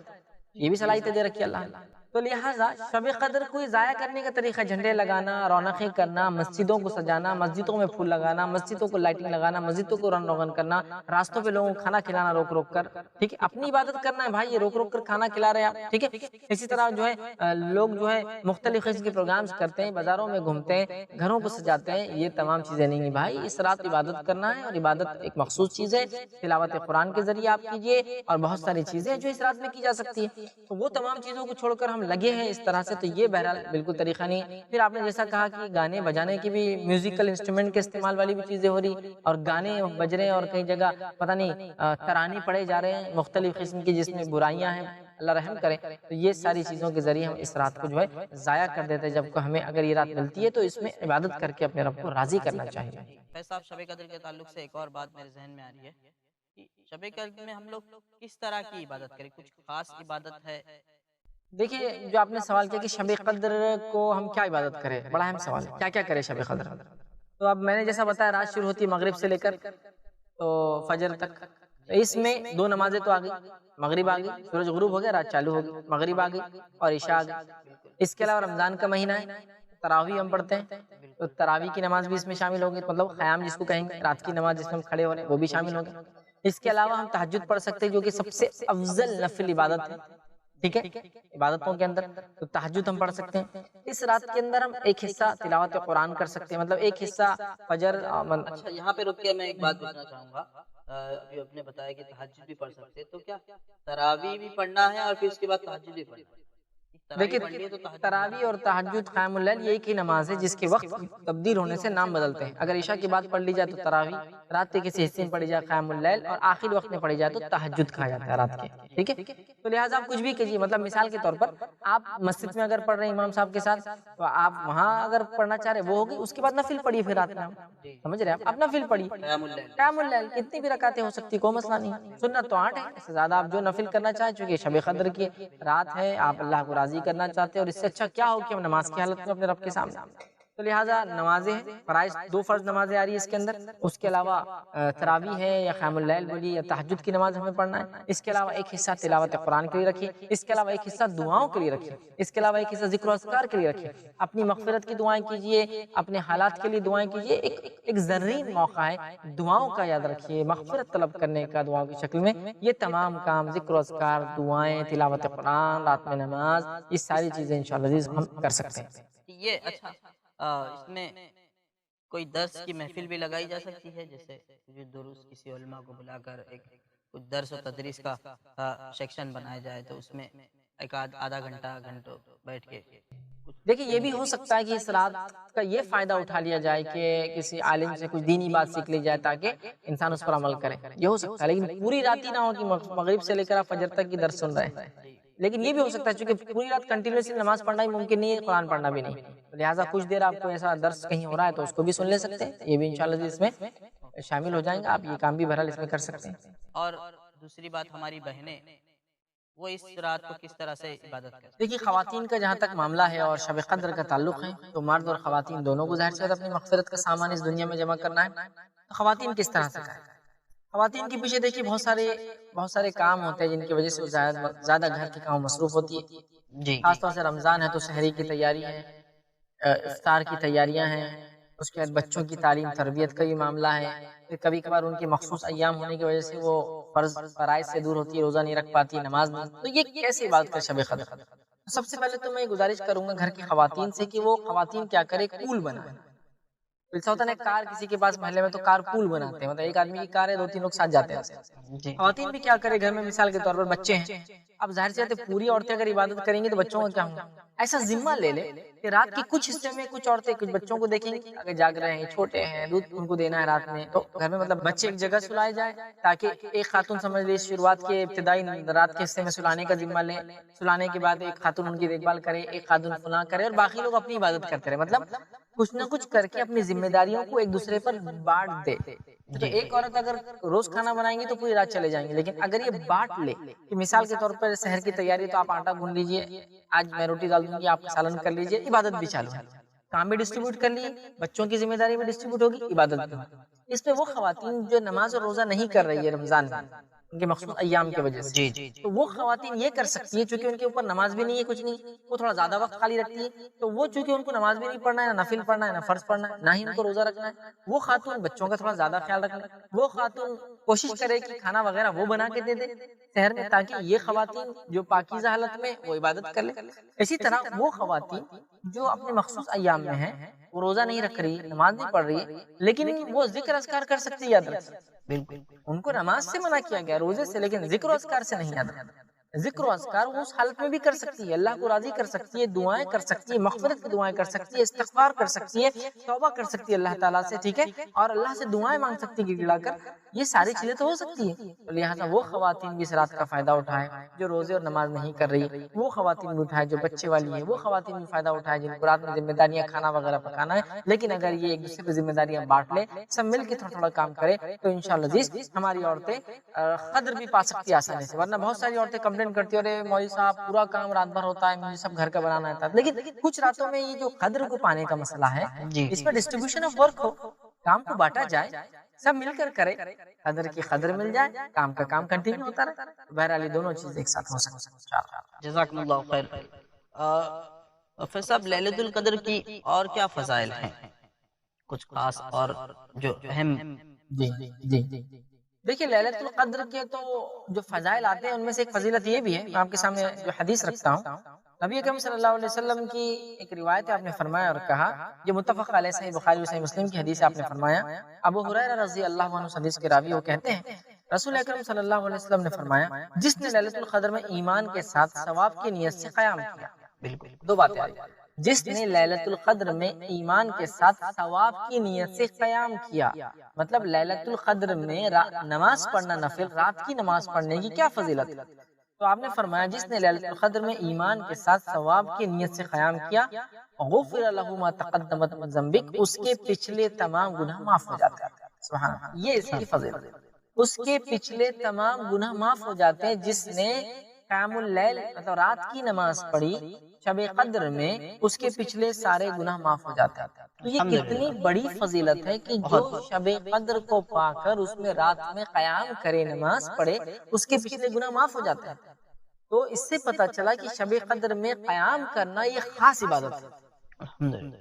یہ بھی صلاحیتیں دے رکھی ہے اللہ نے۔ تو لہٰذا شب قدر کو ضائع کرنے کا طریقہ جھنڈے لگانا، رونقیں کرنا، مسجدوں کو سجانا، مسجدوں میں پھول لگانا، مسجدوں کو لائٹنگ لگانا، مسجدوں کو رنگ روغن کرنا، راستوں پہ لوگوں کو کھانا کھلانا روک روک کر، ٹھیک ہے، اپنی عبادت کرنا ہے بھائی، یہ روک روک کر کھانا کھلا رہے ہیں آپ، ٹھیک ہے۔ اسی طرح جو ہے لوگ جو ہے مختلف قسم کے پروگرامز کرتے ہیں، بازاروں میں گھومتے ہیں، گھروں کو سجاتے ہیں، یہ تمام چیزیں نہیں ہیں بھائی۔ اس رات عبادت کرنا ہے، اور عبادت ایک مخصوص چیز ہے، تلاوت قرآن کے ذریعے آپ کیجئے، اور بہت ساری چیزیں جو اس رات میں کی جا سکتی ہے، تو وہ تمام چیزوں کو چھوڑ کر ہم لگے ہیں اس طرح سے، تو یہ بہرحال بالکل طریقہ نہیں۔ پھر آپ نے جیسا کہا کہ گانے بجانے کی بھی، میوزیکل انسٹرومنٹ کے استعمال والی بھی چیزیں ہو رہی، اور گانے بج رہے ہیں، اور کئی جگہ پتہ نہیں ترانے پڑے جا رہے ہیں مختلف قسم کی، جس میں برائیاں ہیں، اللہ رحم کرے۔ تو یہ ساری چیزوں کے ذریعے ہم اس رات کو جو ہے ضائع کر دیتے ہیں، جبکہ ہمیں اگر یہ رات ملتی ہے تو اس میں عبادت کر کے اپنے رب کو راضی کرنا چاہیے۔ ویسے آپ شب قدر کے تعلق سے ایک اور بات میرے ذہن میں آ رہی ہے کہ شب قدر میں ہم لوگ کس طرح کی عبادت کریں، کچھ خاص عبادت ہے؟ دیکھیے جو آپ نے سوال کیا کہ شب قدر کو ہم کیا عبادت کریں، بڑا اہم سوال ہے، کیا کیا کرے شب قدر۔ تو اب میں نے جیسا بتایا رات شروع ہوتی ہے مغرب سے لے کر تو فجر تک، اس میں دو نمازیں تو آ گئی، مغرب آ گئی، سورج غروب ہو گیا، رات چالو ہو گئی، مغرب آ گئی اور عشاء آ گئی۔ اس کے علاوہ رمضان کا مہینہ ہے، تراویح ہم پڑھتے ہیں، تو تراویح کی نماز بھی اس میں شامل ہوگی، مطلب قیام جس کو کہیں گے، رات کی نماز جس میں ہم کھڑے ہو رہے ہیں وہ بھی شامل ہوگی۔ اس کے علاوہ ہم تہجد پڑھ سکتے ہیں، جو کہ سب سے افضل نفل عبادت ہے، ٹھیک ہے، عبادتوں کے اندر تو تہجد ہم پڑھ سکتے ہیں۔ اس رات کے اندر ہم ایک حصہ تلاوت قرآن کر سکتے ہیں، مطلب ایک حصہ فجر۔ اچھا یہاں پہ رک کے میں ایک بات پوچھنا چاہوں گا، ابھی آپ نے بتایا کہ تہجد بھی پڑھ سکتے ہیں، تو کیا تراویح بھی پڑھنا ہے اور پھر اس کے بعد تہجد بھی پڑھنا ہے؟ دیکھیے تراویح اور تہجد قیام اللیل یہ ایک ہی نماز ہے جس کے وقت تبدیل ہونے سے نام بدلتے ہیں۔ اگر عشاء کے بعد پڑھ لی جائے تو تراویح، رات کے کسی حصے میں پڑھی جائے قیام اللیل، اور آخر وقت میں پڑھی جائے تو تہجد کہا جاتا ہے رات کے، ٹھیک ہے۔ تو لہٰذا آپ کچھ بھی کیجیے، مطلب مثال کے طور پر آپ مسجد میں اگر پڑھ رہے ہیں امام صاحب کے ساتھ، تو آپ وہاں اگر پڑھنا چاہ رہے ہیں وہ ہوگی، اس کے بعد نفل پڑھیے پھر رات میں، سمجھ رہے ہیں آپ نفل پڑھیے قیام اللیل، کتنی بھی رکعتیں ہو سکتی کوئی مسئلہ نہیں، سنت تو 8 ہے، اس سے زیادہ آپ جو نفل کرنا چاہیں، چونکہ شب قدر کی رات ہے، آپ اللہ کو راضی کرنا چاہتے ہیں، اور اس سے اچھا کیا ہو کہ ہم نماز کی حالت میں اپنے رب کے سامنے، تو لہٰذا نمازیں ہیں، فرائض 2 فرض نمازیں آ رہی ہے اس کے اندر، اس کے علاوہ تراویح ہے یا قیام اللیل بولیے یا تہجد کی نماز ہمیں پڑھنا ہے، اس کے علاوہ ایک حصہ تلاوت قرآن کے لیے رکھیے، اس کے علاوہ ایک حصہ دعاؤں کے لیے رکھیے، اس کے علاوہ ایک حصہ ذکر و اذکار کے لیے رکھیے، اپنی مغفرت کی دعائیں کیجیے، اپنے حالات کے لیے دعائیں کیجیے، ایک زرین موقع ہے دعاؤں کا، یاد رکھیے مغفرت طلب کرنے کا دعاؤں کی شکل میں، یہ تمام کام ذکر و اذکار، دعائیں، تلاوت قرآن، رات میں نماز، یہ ساری چیزیں انشاءاللہ ہم کر سکتے ہیں۔ یہ اچھا اس میں کوئی درس کی محفل بھی لگائی جا سکتی ہے، جیسے جو دروس کسی علماء کو بلا کر ایک کچھ درس و تدریس کا سیکشن بنایا جائے، تو اس میں ایک آدھا گھنٹہ بیٹھ کے دیکھیے یہ بھی ہو سکتا ہے کہ اس رات کا یہ فائدہ اٹھا لیا جائے کہ کسی عالم سے کچھ دینی بات سیکھ لی جائے تاکہ انسان اس پر عمل کرے، یہ ہو سکتا ہے، لیکن پوری رات ہی نہ ہو کہ مغرب سے لے کر آپ فجر تک کی درس سن رہے ہیں، لیکن یہ بھی ہو سکتا ہے چونکہ پوری رات کنٹینیوسلی نماز پڑھنا ہی ممکن نہیں ہے، قرآن پڑھنا بھی نہیں، لہٰذا کچھ دیر آپ کو ایسا درس کہیں ہو رہا ہے تو اس کو بھی سن لے سکتے ہیں، یہ بھی انشاءاللہ اس میں شامل ہو جائیں گے، آپ یہ کام بھی بہرحال اس میں کر سکتے ہیں۔ اور دوسری بات ہماری بہنیں وہ اس رات کو کس طرح سے عبادت کریں؟ دیکھیے خواتین کا جہاں تک معاملہ ہے اور شب قدر کا تعلق ہے تو مرد اور خواتین دونوں کو ظاہر سے اپنی مغفرت کا سامان اس دنیا میں جمع کرنا ہے، تو خواتین کس طرح سے کریں؟ خواتین کے پیچھے دیکھیے بہت سارے کام ہوتے ہیں جن کی وجہ سے زیادہ گھر کے کام مصروف ہوتی ہے، خاص طور سے رمضان ہے تو سحری کی تیاری ہے، افطار کی تیاریاں ہیں، اس کے بعد بچوں کی تعلیم تربیت کا بھی معاملہ ہے، کبھی کبھار ان کے مخصوص ایام ہونے کی وجہ سے وہ فرائض سے دور ہوتی ہے، روزہ نہیں رکھ پاتی، نماز نہیں، تو یہ کیسے عبادت کر شب قدر؟ سب سے پہلے تو میں گزارش کروں گا گھر کی خواتین سے کہ وہ خواتین کیا کرے، پول بنائے، ایسا ہوتا ہے کار کسی کے پاس محلے میں تو کار پول بناتے ہیں، مطلب ایک آدمی کی کار ہے 2-3 لوگ ساتھ جاتے ہیں، خواتین بھی کیا کرے گھر میں، مثال کے طور پر بچے ہیں، اب ظاہر سے پوری عورتیں اگر عبادت کریں گی تو بچوں کا کیا ہوگا، ایسا ذمہ لے لے کہ رات کے کچھ حصے میں کچھ عورتیں کچھ بچوں کو دیکھیں گی، اگر جاگ رہے ہیں چھوٹے ہیں دودھ ان کو دینا ہے رات میں، تو گھر میں مطلب بچے ایک جگہ سلائے جائے تاکہ ایک خاتون سمجھ لے شروعات کے ابتدائی رات کے حصے میں سلانے کا ذمہ لے، سلانے کے بعد ایک خاتون ان کی دیکھ بھال کرے، ایک خاتون فلاں کرے اور باقی لوگ اپنی عبادت کرتے رہے، مطلب کچھ نہ کچھ کر کے اپنی ذمہ داریوں کو ایک دوسرے پر بانٹ دے. تو ایک عورت اگر روز کھانا بنائیں گی تو پوری رات چلے جائیں گے، لیکن اگر یہ بانٹ لے کہ مثال کے طور پر سحر کی تیاری تو آپ آٹا گوندھ لیجئے، آج میں روٹی ڈال دوں گی، آپ سالن کر لیجئے، عبادت بھی چالو ہے. کام بھی ڈسٹریبیوٹ کر لیے، بچوں کی ذمہ داری بھی ڈسٹریبیوٹ ہوگی، عبادت بھی ہوگی. اس پہ وہ خواتین جو نماز اور روزہ نہیں کر رہی ہے رمضان میں ان کے مخصوص ایام کی وجہ سے، تو وہ خواتین یہ کر سکتی ہے، چونکہ ان کے اوپر نماز بھی نہیں ہے، کچھ نہیں، وہ تھوڑا زیادہ وقت خالی رکھتی ہے، تو وہ چونکہ ان کو نماز بھی نہیں پڑھنا ہے، نہ نفل پڑھنا ہے، نہ فرض پڑھنا ہے، نہ ہی ان کو روزہ رکھنا ہے، وہ خاتون بچوں کا تھوڑا زیادہ خیال رکھنا ہے، وہ خاتون کوشش کرے کہ کھانا وغیرہ وہ بنا کے دے دے شہر میں، تاکہ یہ خواتین جو پاکیزہ حالت میں وہ عبادت کر لے. اسی طرح وہ خواتین جو اپنے مخصوص ایام میں ہیں، وہ روزہ نہیں رکھ رہی، نماز نہیں پڑھ رہی ہے، لیکن وہ ذکر اذکار کر سکتی ہے، یاد رکھیں. بالکل ان کو نماز سے منع کیا گیا، روزے سے، لیکن ذکر و اذکار سے نہیں. یاد رکھیں ذکر و اذکار وہ اس حالت میں بھی کر سکتی ہے، اللہ کو راضی کر سکتی ہے، دعائیں کر سکتی ہے، مغفرت کی دعائیں کر سکتی ہے، استغفار کر سکتی ہے، توبہ کر سکتی ہے اللہ تعالیٰ سے، ٹھیک ہے، اور اللہ سے دعائیں مانگ سکتی ہے گڑ گڑا کر. یہ ساری چیزیں تو ہو سکتی ہیں. لہٰذا وہ خواتین بھی اس رات کا فائدہ اٹھائیں جو روزے اور نماز نہیں کر رہی، وہ خواتین بھی اٹھائیں جو بچے والی ہیں، وہ خواتین بھی فائدہ اٹھائیں جن کو رات میں ذمہ داریاں کھانا وغیرہ پکانا ہے. لیکن اگر یہ ایک دوسرے پہ ذمہ داریاں بانٹ لے، سب مل کے تھوڑا تھوڑا کام کرے، تو انشاءاللہ عزیز ہماری عورتیں قدر بھی پا سکتی آسانی سے. ورنہ بہت ساری عورتیں کمپلین کرتی ہیں، ارے مولوی صاحب پورا کام رات بھر ہوتا ہے، مجھے سب گھر کا بنانا ہے. لیکن کچھ راتوں میں یہ جو قدر کو پانے کا مسئلہ ہے، اس پر ڈسٹریبیوشن آف ورک ہو، کام کو بانٹا جائے، سب مل کر کرے، قدر کی قدر مل جائے، کام کا کام کنٹینیو ہوتا رہے. بہرحال یہ دونوں چیز ایک ساتھ ہو سکتی ہیں. جزاکم اللہ خیر. پروفیسر صاحب لیلۃ القدر کی اور کیا فضائل ہیں، کچھ خاص اور جو اہم؟ جی جی دیکھیے لیلۃ القدر کے تو جو فضائل آتے ہیں ان میں سے ایک فضیلت یہ بھی ہے، میں آپ کے سامنے جو حدیث رکھتا ہوں، نبی اکرم صلی اللہ علیہ وسلم کی ایک روایت ہے، آپ نے فرمایا اور کہا، یہ متفق علیہ صحیح بخاری و صحیح مسلم کی حدیث ہے، آپ نے فرمایا، ابو ہریرہ رضی اللہ عنہ حدیث کے راوی وہ کہتے ہیں، رسول اکرم صلی اللہ علیہ وسلم نے فرمایا، جس نے لیلۃ القدر میں ایمان کے ساتھ ثواب کی نیت سے قیام کیا. بالکل دو باتیں آئی، جس نے لیلۃ القدر میں ایمان کے ساتھ ثواب کی نیت سے قیام کیا، مطلب لیلۃ القدر میں نماز پڑھنا، نفل رات کی نماز پڑھنے کی کیا فضیلت ہے. تو آپ نے فرمایا جس نے لیلۃ القدر میں ایمان کے ساتھ ثواب کی نیت سے قیام کیا، غفر لہ ما تقدم من ذنبک، اس کے پچھلے تمام گناہ معاف ہو جاتے ہیں. سبحان اللہ، یہ اس کی فضیلت ہے، اس کے پچھلے تمام گناہ معاف ہو جاتے ہیں. جس نے قیام اللیل مطلب رات کی نماز پڑھی شب قدر میں، اس کے پچھلے سارے گناہ معاف ہو جاتے ہیں. تو یہ کتنی بڑی فضیلت ہے کہ جو شب قدر کو پا کر اس میں رات میں قیام کرے، نماز پڑھے، اس کے پچھلے گناہ معاف ہو جاتے ہیں. تو اس سے پتہ چلا کہ شب قدر میں قیام کرنا یہ خاص عبادت ہے،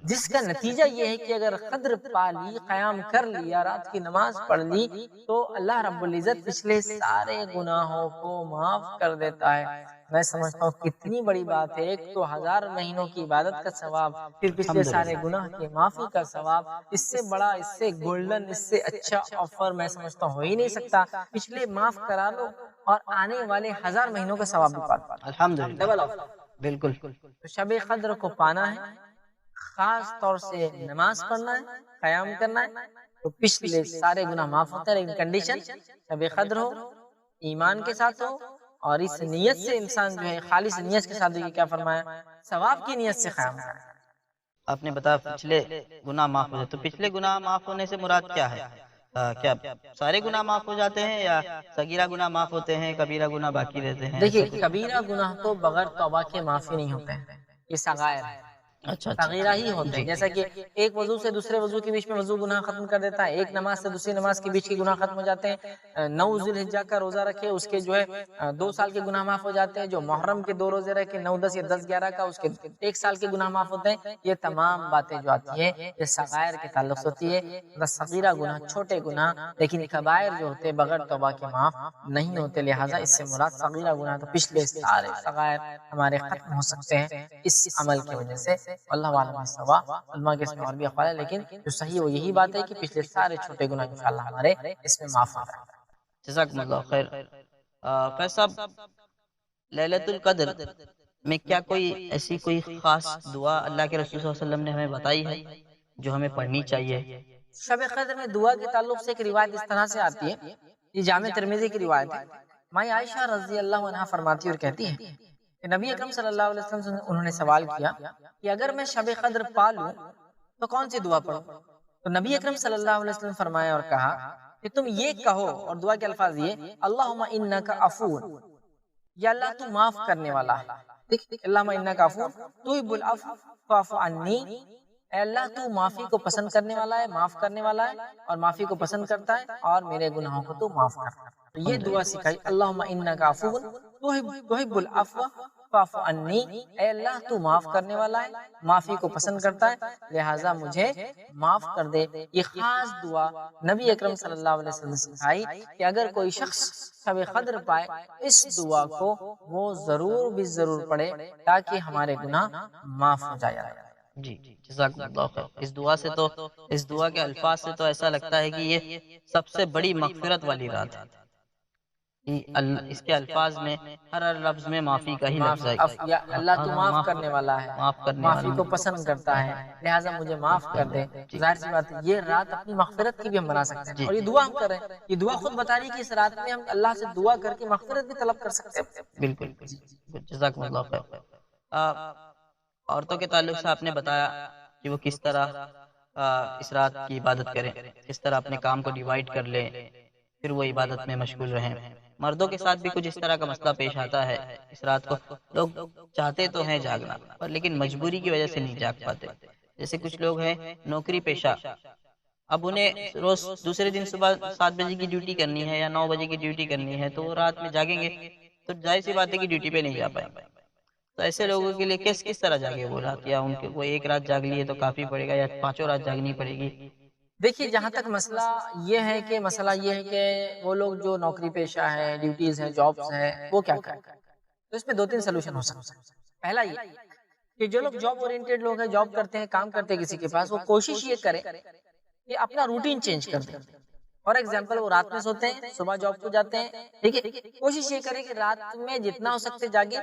جس کا نتیجہ یہ ہے کہ اگر قدر پا لی، قیام کر لیا، رات کی نماز پڑھ لی، تو اللہ رب العزت پچھلے سارے گناہوں کو معاف کر دیتا ہے. میں سمجھتا ہوں کتنی بڑی بات ہے، ایک تو 1000 مہینوں کی عبادت کا ثواب، پھر پچھلے سارے گناہ کی معافی کا ثواب. اس سے بڑا، اس سے گولڈن، اس سے اچھا آفر میں سمجھتا ہوں ہو ہی نہیں سکتا. پچھلے معاف کرا لو اور آنے والے 1000 مہینوں کا ثواب بھی پا لو. الحمدللہ، بالکل. تو شب قدر کو پانا ہے، خاص طور سے نماز پڑھنا ہے، قیام کرنا ہے، تو پچھلے سارے گناہ معاف ہوتے ہیں. لیکن کنڈیشن شب قدر ہو، ایمان کے ساتھ ہو، اور اس نیت سے انسان جو ہے خالص نیت کے ساتھ، کیا فرمایا، ثواب کی نیت سے قیام کرے. آپ نے بتایا پچھلے گناہ معاف ہو جاتے، تو پچھلے گناہ معاف ہونے سے مراد کیا ہے؟ کیا سارے گناہ معاف ہو جاتے ہیں یا صغیرہ گناہ معاف ہوتے ہیں، کبیرہ گناہ باقی رہتے ہیں؟ دیکھیے کبیرہ گناہ تو بغیر توبہ کے معافی نہیں ہوتے ہیں، یہ صغائر ہے، صغیرہ ہی ہوتے ہیں. جیسا کہ ایک وضو سے دوسرے وضو کے بیچ میں وضو گناہ ختم کر دیتا ہے، ایک نماز سے دوسری نماز کے بیچ کے گناہ ختم ہو جاتے ہیں. 9 ذی الحجہ کا روزہ رکھے، اس کے جو ہے 2 سال کے گناہ معاف ہو جاتے ہیں. جو محرم کے 2 روزے رکھے، 9 10 یا 10 11 کا، اس کے 1 سال کے گناہ معاف ہوتے ہیں. یہ تمام باتیں جو آتی ہیں یہ صغائر کے تعلق سے ہوتی ہے. بس صغیرہ گناہ، چھوٹے گناہ، لیکن کبائر جو ہوتے ہیں بغیر توبہ کے معاف نہیں ہوتے. لہٰذا اس سے مراد صغیرہ گناہ، تو پچھلے سارے صغائر ہمارے ختم ہو سکتے ہیں اس عمل کی وجہ سے. اللہ عالم سوا، علماء کے اس میں اور بھی اقوال ہے، لیکن جو صحیح وہ یہی بات ہے کہ پچھلے سارے چھوٹے گناہ انشاءاللہ ہمارے اس میں معاف ہو جائیں گے. جزاکم اللہ خیر. فیصل صاحب، لیلۃ القدر میں کیا کوئی ایسی کوئی خاص دعا اللہ کے رسول صلی اللہ علیہ وسلم نے ہمیں بتائی ہے جو ہمیں پڑھنی چاہیے؟ شب قدر میں دعا کے تعلق سے ایک روایت اس طرح سے آتی ہے، یہ جامع ترمذی کی روایت ہے. ماں عائشہ رضی اللہ عنہا فرماتی اور کہتی ہے کہ نبی اکرم صلی اللہ علیہ وسلم سے انہوں نے سوال کیا کہ اگر میں شب قدر پا لوں تو کون سی دعا پڑھو؟ تو نبی اکرم صلی اللہ علیہ وسلم فرمایا اور کہا کہ تم یہ کہو، اور دعا کے الفاظ یہ، اللہم انکا عفو، یا اللہ تو معاف کرنے والا ہے، اللہم انکا عفو تحب العفو فاعف عنی، اے اللہ تو معافی کو پسند کرنے والا ہے، معاف کرنے والا ہے، اور معافی کو پسند کرتا ہے، اور میرے گناہوں کو تو معاف کرتا ہے۔ یہ دعا سکھائی، اللہم انکا عفو تحب العفو فاعف عنی، اے اللہ تو معاف کرنے والا ہے، معافی کو پسند کرتا ہے، لہٰذا مجھے معاف کر دے۔ یہ خاص دعا نبی اکرم صلی اللہ علیہ وسلم نے سکھائی کہ اگر کوئی شخص شب قدر پائے اس دعا کو وہ ضرور بھی ضرور پڑھے تاکہ ہمارے گناہ معاف ہو جائے۔ جی جزاکم اللہ خیر۔ اس دعا سے تو، اس دعا کے الفاظ سے تو ایسا لگتا ہے کہ یہ سب سے بڑی مغفرت والی رات ہے۔ اس کے الفاظ میں ہر لفظ میں معافی کا ہی لفظ ہے، یا اللہ تو معاف کرنے والا ہے، معاف کرنے معافی والا کو پسند کرتا ہے، لہٰذا مجھے معاف کر دے۔ ظاہر سی بات ہے یہ رات اپنی مغفرت کی بھی ہم بنا سکتے ہیں، اور یہ دعا ہم کر رہے ہیں، یہ دعا خود بتا رہی ہے کہ اس رات میں ہم اللہ سے دعا کر کے مغفرت بھی طلب کر سکتے ہیں۔ بالکل، جزاکم اللہ خیر۔ عورتوں کے تعلق سے آپ نے بتایا کہ وہ کس طرح اس رات کی عبادت کریں، کس طرح اپنے کام کو ڈیوائیڈ کر لیں، پھر وہ عبادت میں مشغول رہیں۔ مردوں کے ساتھ بھی کچھ اس طرح کا مسئلہ پیش آتا ہے، اس رات کو لوگ چاہتے تو ہیں جاگنا پر لیکن مجبوری کی وجہ سے نہیں جاگ پاتے۔ جیسے کچھ لوگ ہیں نوکری پیشہ، اب انہیں روز دوسرے دن صبح 7 بجے کی ڈیوٹی کرنی ہے یا 9 بجے کی ڈیوٹی کرنی ہے، تو وہ رات میں جاگیں گے تو ظاہر سی بات ہے کہ ڈیوٹی پہ نہیں جا پائیں گے۔ تو ایسے لوگوں کے لیے کس طرح جاگے وہ رات، یا ان کے وہ ایک رات جاگ لیے تو کافی پڑے گا یا 5 رات جاگنی پڑے گی؟ دیکھیے جہاں تک مسئلہ یہ ہے کہ وہ لوگ جو نوکری پیشہ ہے، ڈیوٹیز ہیں، جابس ہیں، وہ کیا کریں؟ تو اس پہ 2-3 سلوشن ہو سکتے ہیں۔ پہلا یہ کہ جو لوگ جاب اورینٹڈ لوگ ہیں، جاب کرتے ہیں، کام کرتے ہیں کسی کے پاس، وہ کوشش یہ کرے کہ اپنا روٹین چینج کر دیں۔ فار ایگزامپل وہ رات میں سوتے ہیں، صبح جاب کو جاتے ہیں، ٹھیک ہے، کوشش یہ کرے کہ رات میں جتنا ہو سکتے جاگے،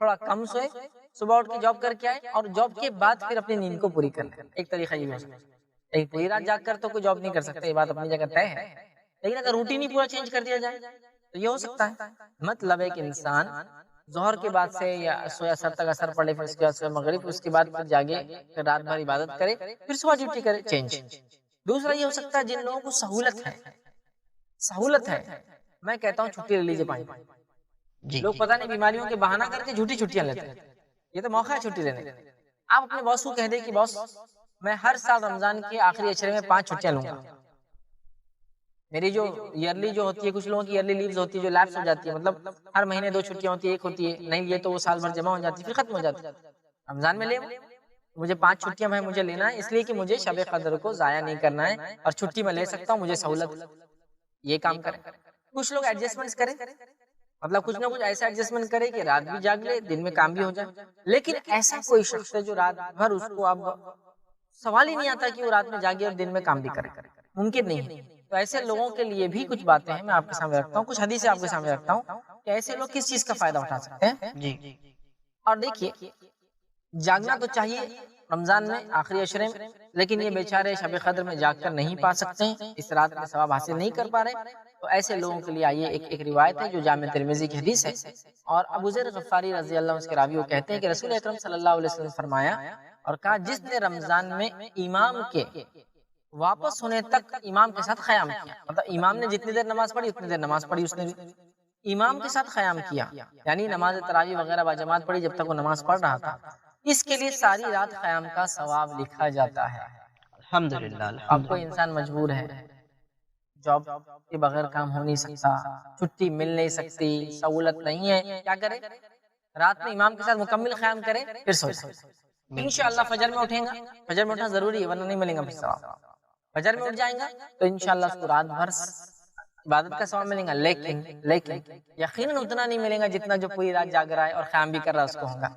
تھوڑا کم سوئے، صبح اٹھ کے جاب کر کے آئے، اور جاب کے بعد پھر اپنی نیند کو پوری کر لیں۔ ایک طریقہ یہ ہو سکتا ہے۔ ایک پوری رات جاگ کر تو کوئی جاب نہیں کر سکتے، یہ بات اپنی جگہ طے ہے، لیکن اگر روٹین ہی پورا چینج کر دیا جائے تو یہ ہو سکتا ہے۔ مطلب ایک انسان ظہر کے بعد سے یا سویا سر تک اثر پڑے، پھر اس کے بعد سویا مغرب، پھر اس کے بعد پھر جاگے، پھر رات بھر عبادت کرے، پھر صبح ڈیوٹی کرے، چینج۔ دوسرا یہ ہو سکتا ہے جن لوگوں کو سہولت ہے، میں کہتا ہوں چھٹی لے لیجیے 5۔ لوگ پتہ نہیں بیماریوں کے بہانہ کر کے جھوٹی چھٹیاں لیتے ہیں، یہ تو موقع ہے چھٹی لینے کا۔ آپ اپنے باس کو کہہ دیں کہ باس میں ہر سال رمضان کے آخری عشرے میں 5 چھٹیاں لوں گا۔ میری جو ایئرلی جو ہوتی ہے، کچھ لوگوں کی ایئرلی لیوز ہوتی ہے جو لیپس ہو جاتی ہے، مطلب ہر مہینے 2 چھٹیاں ہوتی ہے، ایک ہوتی ہے نہیں یہ تو وہ سال بھر جمع ہو جاتی ہے، پھر ختم ہو جاتی ہے۔ رمضان میں لے مجھے 5 چھٹیاں بھائی مجھے لینا ہے، اس لیے کہ مجھے شب قدر کو ضائع نہیں کرنا ہے، اور چھٹی میں لے سکتا ہوں، مجھے سہولت، یہ کام کریں۔ کچھ لوگ ایڈجسٹمنٹس کریں، مطلب کچھ نہ کچھ ایسا ایڈجسٹمنٹ کرے کہ رات بھی جاگ لے، دن میں کام بھی ہو جائے۔ لیکن ایسا کوئی شخص ہے جو رات بھر، اس کو اب سوال ہی نہیں آتا کہ وہ رات میں جاگے اور دن میں کام بھی کرے، ممکن نہیں ہے۔ تو ایسے لوگوں کے لیے بھی کچھ باتیں ہیں، میں آپ کے سامنے رکھتا ہوں، کچھ حدیثیں آپ کے سامنے رکھتا ہوں کہ ایسے لوگ کس چیز کا فائدہ اٹھا سکتے ہیں۔ جی، اور دیکھیے جاگنا تو چاہیے رمضان میں آخری عشرے میں، لیکن یہ بیچارے شب قدر میں جاگ کر نہیں پا سکتے ہیں، اس رات میں ثواب حاصل نہیں کر پا رہے، تو ایسے لوگوں کے لیے آئیے ایک روایت ہے جو جامع ترمذی کی حدیث ہے، اور ابو ذر غفاری رضی اللہ عنہ اس کے راوی وہ کہتے ہیں کہ رسول اکرم صلی اللہ علیہ وسلم نے فرمایا اور کہا، جس نے رمضان میں امام کے واپس ہونے تک امام کے ساتھ قیام کیا، مطلب امام نے جتنی دیر نماز پڑھی اتنی دیر نماز پڑھی، اس نے بھی امام کے ساتھ قیام کیا، یعنی نماز تراویح وغیرہ باجماعت پڑھی جب تک وہ نماز پڑھ رہا تھا، اس کے لیے ساری رات قیام کا ثواب لکھا جاتا ہے۔ الحمدللہ۔ اب کوئی انسان مجبور ہے، جاب کے بغیر کام ہو نہیں سکتا، چھٹی مل نہیں سکتی، سہولت نہیں ہے، کیا کرے؟ رات میں امام کے ساتھ مکمل قیام کرے، پھر سو جائے۔ انشاءاللہ فجر میں اٹھیں گا، فجر میں اٹھنا ضروری ہے ورنہ نہیں ملیں گا پھر ثواب۔ فجر میں اٹھ جائیں گا تو انشاءاللہ اس کو رات بھر عبادت کا ثواب ملے گا، لیکن یقیناً اتنا نہیں ملے گا جتنا جو پوری رات جاگ رہا ہے اور قیام بھی کر رہا ہے اس کو ہوگا۔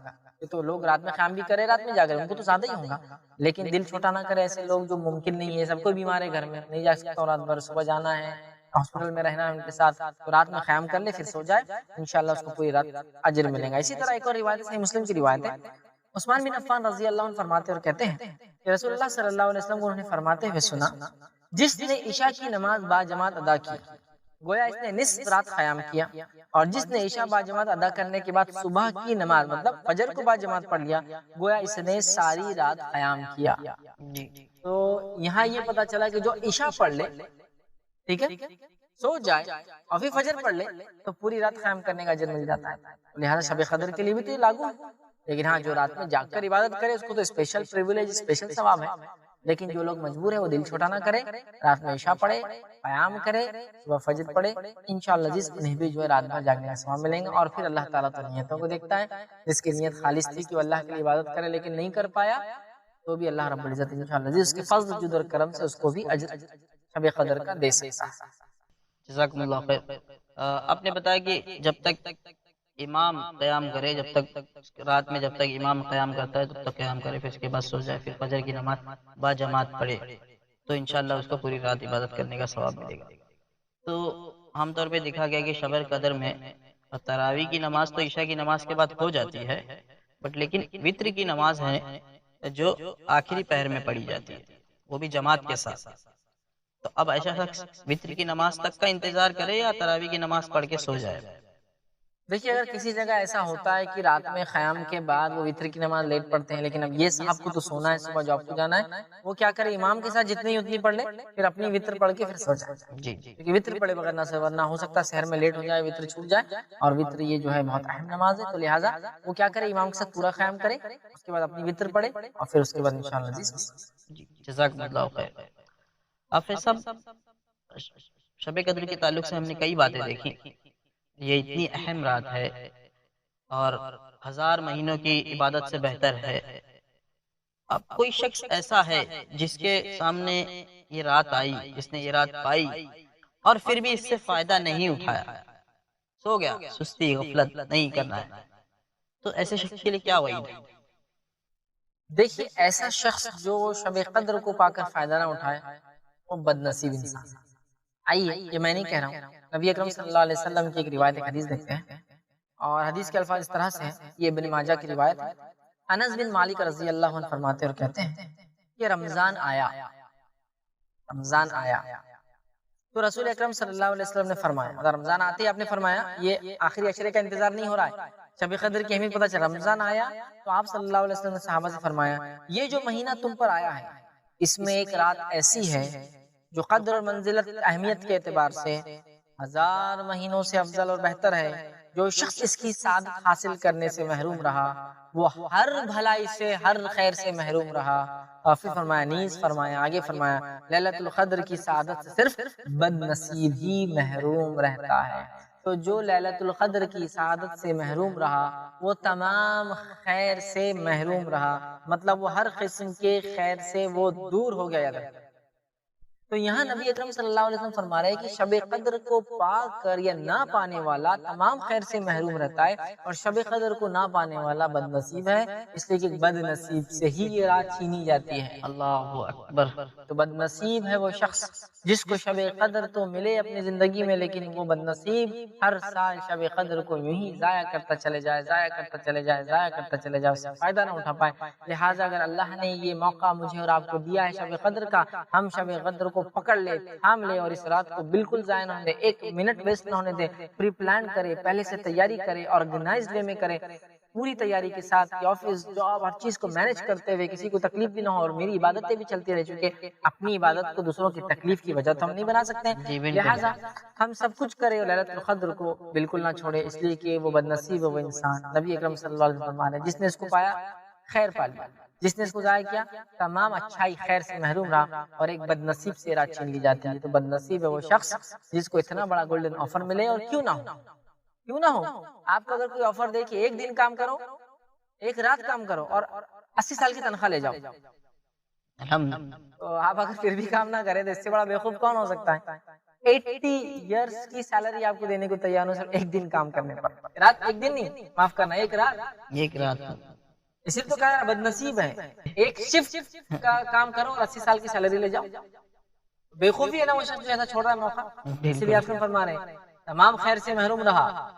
تو لوگ رات میں قیام بھی کرے، رات میں جاگ رہے، ان کو تو زیادہ ہی ہوگا، لیکن دل چھوٹا نہ کرے ایسے لوگ جو ممکن نہیں ہے، سب کوئی بیمار ہے، گھر میں نہیں جا سکتا رات بھر، صبح جانا ہے، ہاسپٹل میں رہنا ہے ان کے ساتھ، تو رات میں قیام کر لے پھر سو جائے، انشاءاللہ اس کو پوری رات اجر ملے گا۔ اسی طرح ایک اور روایت صحیح مسلم کی روایت ہے، عثمان بن عفان رضی اللہ عنہ فرماتے اور کہتے ہیں کہ رسول اللہ صلی اللہ علیہ وسلم کو انہوں نے فرماتے ہوئے سنا، جس نے عشاء کی نماز با جماعت ادا کی گویا اس نے نصف رات قیام کیا، اور جس نے عشاء با جماعت ادا کرنے کے بعد صبح کی نماز مطلب فجر کو با جماعت پڑھ لیا، گویا اس نے ساری رات قیام کیا۔ تو یہاں یہ پتا چلا کہ جو عشاء پڑھ لے، ٹھیک ہے، سو جائے اور پھر فجر پڑھ لے تو پوری رات قیام کرنے کا اجر مل جاتا ہے۔ لہٰذا شب قدر کے لیے بھی تو یہ لاگو ہے، لیکن ہاں جو رات میں جاگ کر عبادت کرے اس کو تو اسپیشل پریویلیج، اسپیشل ثواب ہے، لیکن جو لوگ مجبور ہیں وہ دل چھوٹا نہ کرے، رات میں عشاء پڑھے، قیام کرے، صبح فجر پڑھے، انشاءاللہ عزیز انہیں بھی جو ہے رات بھر جاگنے کا ثواب ملیں گا۔ اور پھر اللہ تعالیٰ تو نیتوں کو دیکھتا ہے، جس کی نیت خالص تھی کہ وہ اللہ کے لیے عبادت کرے لیکن نہیں کر پایا، تو بھی اللہ رب العزت انشاءاللہ عزیز اس کے فضل جود اور کرم سے اس کو بھی اجر شب قدر کا دے سکتا ہے۔ جزاکم اللہ خیر۔ آپ نے بتایا کہ جب تک امام قیام کرے، جب تک رات میں جب تک امام قیام کرتا ہے تب تک قیام کرے، پھر اس کے بعد سو جائے، پھر فجر کی نماز با جماعت پڑھے تو انشاءاللہ اس کو پوری رات عبادت کرنے کا ثواب ملے گا۔ تو عام طور پہ دیکھا گیا کہ شب قدر میں تراویح کی نماز تو عشاء کی نماز کے بعد ہو جاتی ہے، بٹ لیکن وتر کی نماز ہے جو آخری پہر میں پڑھی جاتی ہے، وہ بھی جماعت کے ساتھ۔ تو اب ایسا شخص وتر کی نماز تک کا انتظار کرے یا تراویح کی نماز پڑھ کے سو جائے؟ دیکھیے اگر کسی جگہ ایسا ہوتا ہے کہ رات میں قیام کے بعد وہ وتر کی نماز لیٹ پڑھتے ہیں، لیکن اب یہ صاحب کو تو سونا ہے، صبح جاب کو جانا ہے، وہ کیا کرے، امام کے ساتھ جتنی اتنی پڑھ لے، پھر اپنی وتر پڑھ کے پھر سو جائے، کیونکہ وتر پڑھے بغیر نہ سو، ورنہ ہو سکتا ہے شہر میں لیٹ ہو جائے، وتر چھوٹ جائے، اور وتر یہ جو ہے بہت اہم نماز ہے، تو لہٰذا وہ کیا کرے، امام کے ساتھ پورا قیام کرے، اس کے بعد اپنی وتر پڑھے، اور پھر اس کے بعد انشاءاللہ۔ جزاکم اللہ خیر۔ آپ سب شب قدر کے تعلق سے ہم نے کئی باتیں دیکھی، یہ اتنی اہم رات ہے اور 1000 مہینوں کی عبادت سے بہتر ہے۔ اب کوئی شخص ایسا ہے جس کے سامنے یہ رات آئی، جس نے یہ رات پائی اور پھر بھی اس سے فائدہ نہیں اٹھایا، سو گیا، سستی غفلت نہیں کرنا ہے، تو ایسے شخص کے لیے کیا وعید ہے؟ دیکھیے ایسا شخص جو شب قدر کو پا کر فائدہ نہ اٹھائے وہ بد نصیب انسان ہے۔ آئیے، یہ میں نہیں کہہ رہا ہوں، نبی اکرم صلی اللہ علیہ وسلم کی ایک روایت، ایک حدیث دیکھتے ہیں، اور حدیث کے الفاظ اس طرح سے ہیں، یہ ابن ماجہ کی روایت ہے۔ انس بن مالک رضی اللہ عنہ فرماتے اور کہتے ہیں کہ رمضان آیا، رمضان آیا تو رسول اکرم صلی اللہ علیہ وسلم نے فرمایا، رمضان آتے ہی آپ نے فرمایا، یہ آخری عشرے کا انتظار نہیں ہو رہا ہے، شب قدر کی اہمیت پتہ چلا، رمضان آیا تو آپ صلی اللہ علیہ وسلم نے صحابہ سے فرمایا، یہ جو مہینہ تم پر آیا ہے اس میں ایک رات ایسی ہے جو قدر اور منزلت اہمیت کے اعتبار سے 1000 مہینوں سے افضل اور بہتر ہے۔ جو شخص اس کی سعادت حاصل کرنے سے محروم رہا وہ ہر بھلائی سے، ہر خیر سے محروم رہا۔ اور پھر فرمایا، نیز فرمایا، آگے فرمایا، لیلۃ القدر کی سعادت سے صرف بد نصیب ہی محروم رہتا ہے۔ تو جو لیلۃ القدر کی سعادت سے محروم رہا وہ تمام خیر سے محروم رہا، مطلب وہ ہر قسم کے خیر سے وہ دور ہو گیا۔ تو یہاں نبی اکرم صلی اللہ علیہ وسلم فرما رہے ہیں کہ شب قدر کو پا کر یا نہ پانے والا تمام خیر سے محروم رہتا ہے، اور شب قدر کو نہ پانے والا بد نصیب ہے، اس لیے کہ بد نصیب سے ہی یہ رات چھینی جاتی ہے۔ اللہ اکبر۔ تو بد نصیب ہے وہ شخص جس کو شب قدر تو ملے اپنی زندگی میں، لیکن وہ بد نصیب ہر سال شب قدر کو یوں ہی ضائع کرتا چلے جائے، ضائع کرتا چلے جائے، ضائع کرتا چلے جائے، اس سے فائدہ نہ اٹھا پائے۔ لہٰذا اگر اللہ نے یہ موقع مجھے اور آپ کو دیا ہے شب قدر کا، ہم شب قدر کو پکڑ لے، تھام لے، اور اس رات کو بالکل ضائع نہ ہونے دے، ایک منٹ ویسٹ نہ ہونے دے، پری پلان کرے، پہلے سے تیاری کرے، آرگنائزڈ وے میں کرے، پوری تیاری کے ساتھ، آفس، جاب، ہر چیز کو مینج کرتے ہوئے، کسی کو تکلیف بھی نہ ہو، اور میری عبادتیں بھی چلتی رہ چکے، اپنی عبادت کو دوسروں کی تکلیف کی وجہ تو ہم نہیں بنا سکتے، لہٰذا ہم سب کچھ کرے اور لیلۃ القدر کو بالکل نہ چھوڑے، اس لیے کہ وہ بد نصیب ہے وہ انسان۔ نبی اکرم صلی اللہ علیہ وسلم فرما رہے ہیں جس نے اس کو پایا خیر پا لیا، جس نے اس کو ضائع کیا تمام اچھائی خیر سے محروم رہا، اور ایک بد نصیب سے رات چھین لی جاتی ہے۔ تو بد نصیب ہے وہ شخص جس کو اتنا بڑا گولڈن آفر ملے، اور کیوں نہ ہو، کیوں نہ ہو، آپ کو اگر کوئی آفر دے کہ ایک دن کام کرو، ایک رات کام کرو اور 80 سال کی تنخواہ لے جاؤ، تو آپ اگر پھر بھی کام نہ کریں تو اس سے بڑا بیوقوف کون ہو سکتا ہے؟ 80 ایئرس کی سیلری آپ کو دینے کو تیار ہو، صرف ایک دن کام کرنے پر، رات ایک دن نہیں، معاف کرنا، ایک رات، اسی تو کہا بد نصیب ہے، ایک شفٹ کا کام کرو اور 80 سال کی سیلری لے جاؤ، بیوقوفی ہے نا وہ شخص جو ایسا چھوڑ رہا ہے موقع۔ اس لیے آپ کو فرما رہے ہیں تمام خیر سے محروم رہا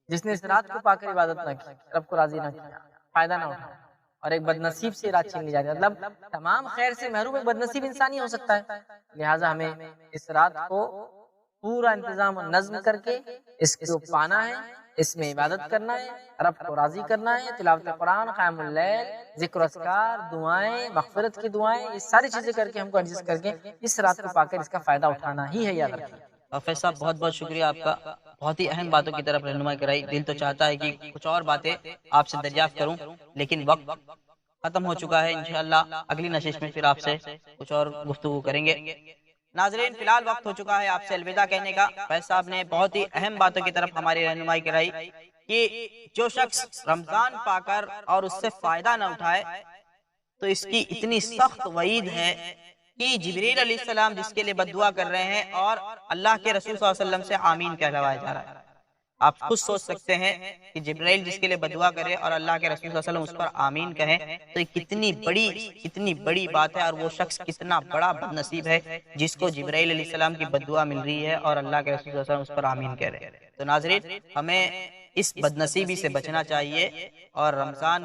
جس نے اس رات کو پا کر عبادت نہ کی، رب کو راضی نہ کیا، فائدہ نہ اٹھایا، اور ایک بد نصیب سے رات چھین لی جاتی ہے، مطلب تمام خیر سے محروم ایک بد نصیب انسان ہی ہو سکتا ہے۔ لہٰذا ہمیں اس رات کو پورا انتظام و نظم کر کے اس کو پانا ہے، اس میں عبادت کرنا ہے، رب کو راضی کرنا ہے، تلاوت قرآن، قیام اللیل، ذکر و اذکار، دعائیں، مغفرت کی دعائیں، یہ ساری چیزیں کر کے ہم کو ایڈجسٹ کر کے اس رات کو پا کر اس کا فائدہ اٹھانا ہی ہے، یاد رکھیے۔ حافظ صاحب بہت بہت شکریہ آپ کا، بہت ہی اہم باتوں کی طرف رہنمائی کرائی۔ دل تو چاہتا ہے کہ کچھ اور باتیں آپ سے دریافت کروں، لیکن وقت ختم ہو چکا ہے۔ انشاءاللہ اگلی نشست میں پھر آپ سے کچھ اور گفتگو کریں گے۔ ناظرین فی الحال وقت ہو چکا ہے آپ سے الوداع کہنے کا۔ فیض صاحب نے بہت ہی اہم باتوں کی طرف ہماری رہنمائی کرائی کہ جو شخص رمضان پا کر اور اس سے فائدہ نہ اٹھائے تو اس کی اتنی سخت وعید ہے کہ جبریل علیہ السلام جس کے لیے بد دعا کر رہے ہیں اور اللہ کے رسول صلی اللہ علیہ وسلم سے آمین کہلوایا جا رہا ہے۔ آپ خود سوچ سکتے ہیں کہ جبرائیل جس کے لیے بد دعا کرے اور اللہ کے رسول صلی اللہ علیہ وسلم اس پر آمین کہیں تو یہ کتنی بڑی بات ہے، اور وہ شخص کتنا بڑا بد نصیب ہے جس کو جبرائیل علیہ السلام کی بد دعا مل رہی ہے اور اللہ کے رسول صلی اللہ علیہ وسلم اس پر آمین کہہ رہے ہیں۔ تو ناظرین ہمیں اس بد نصیبی سے بچنا چاہیے اور رمضان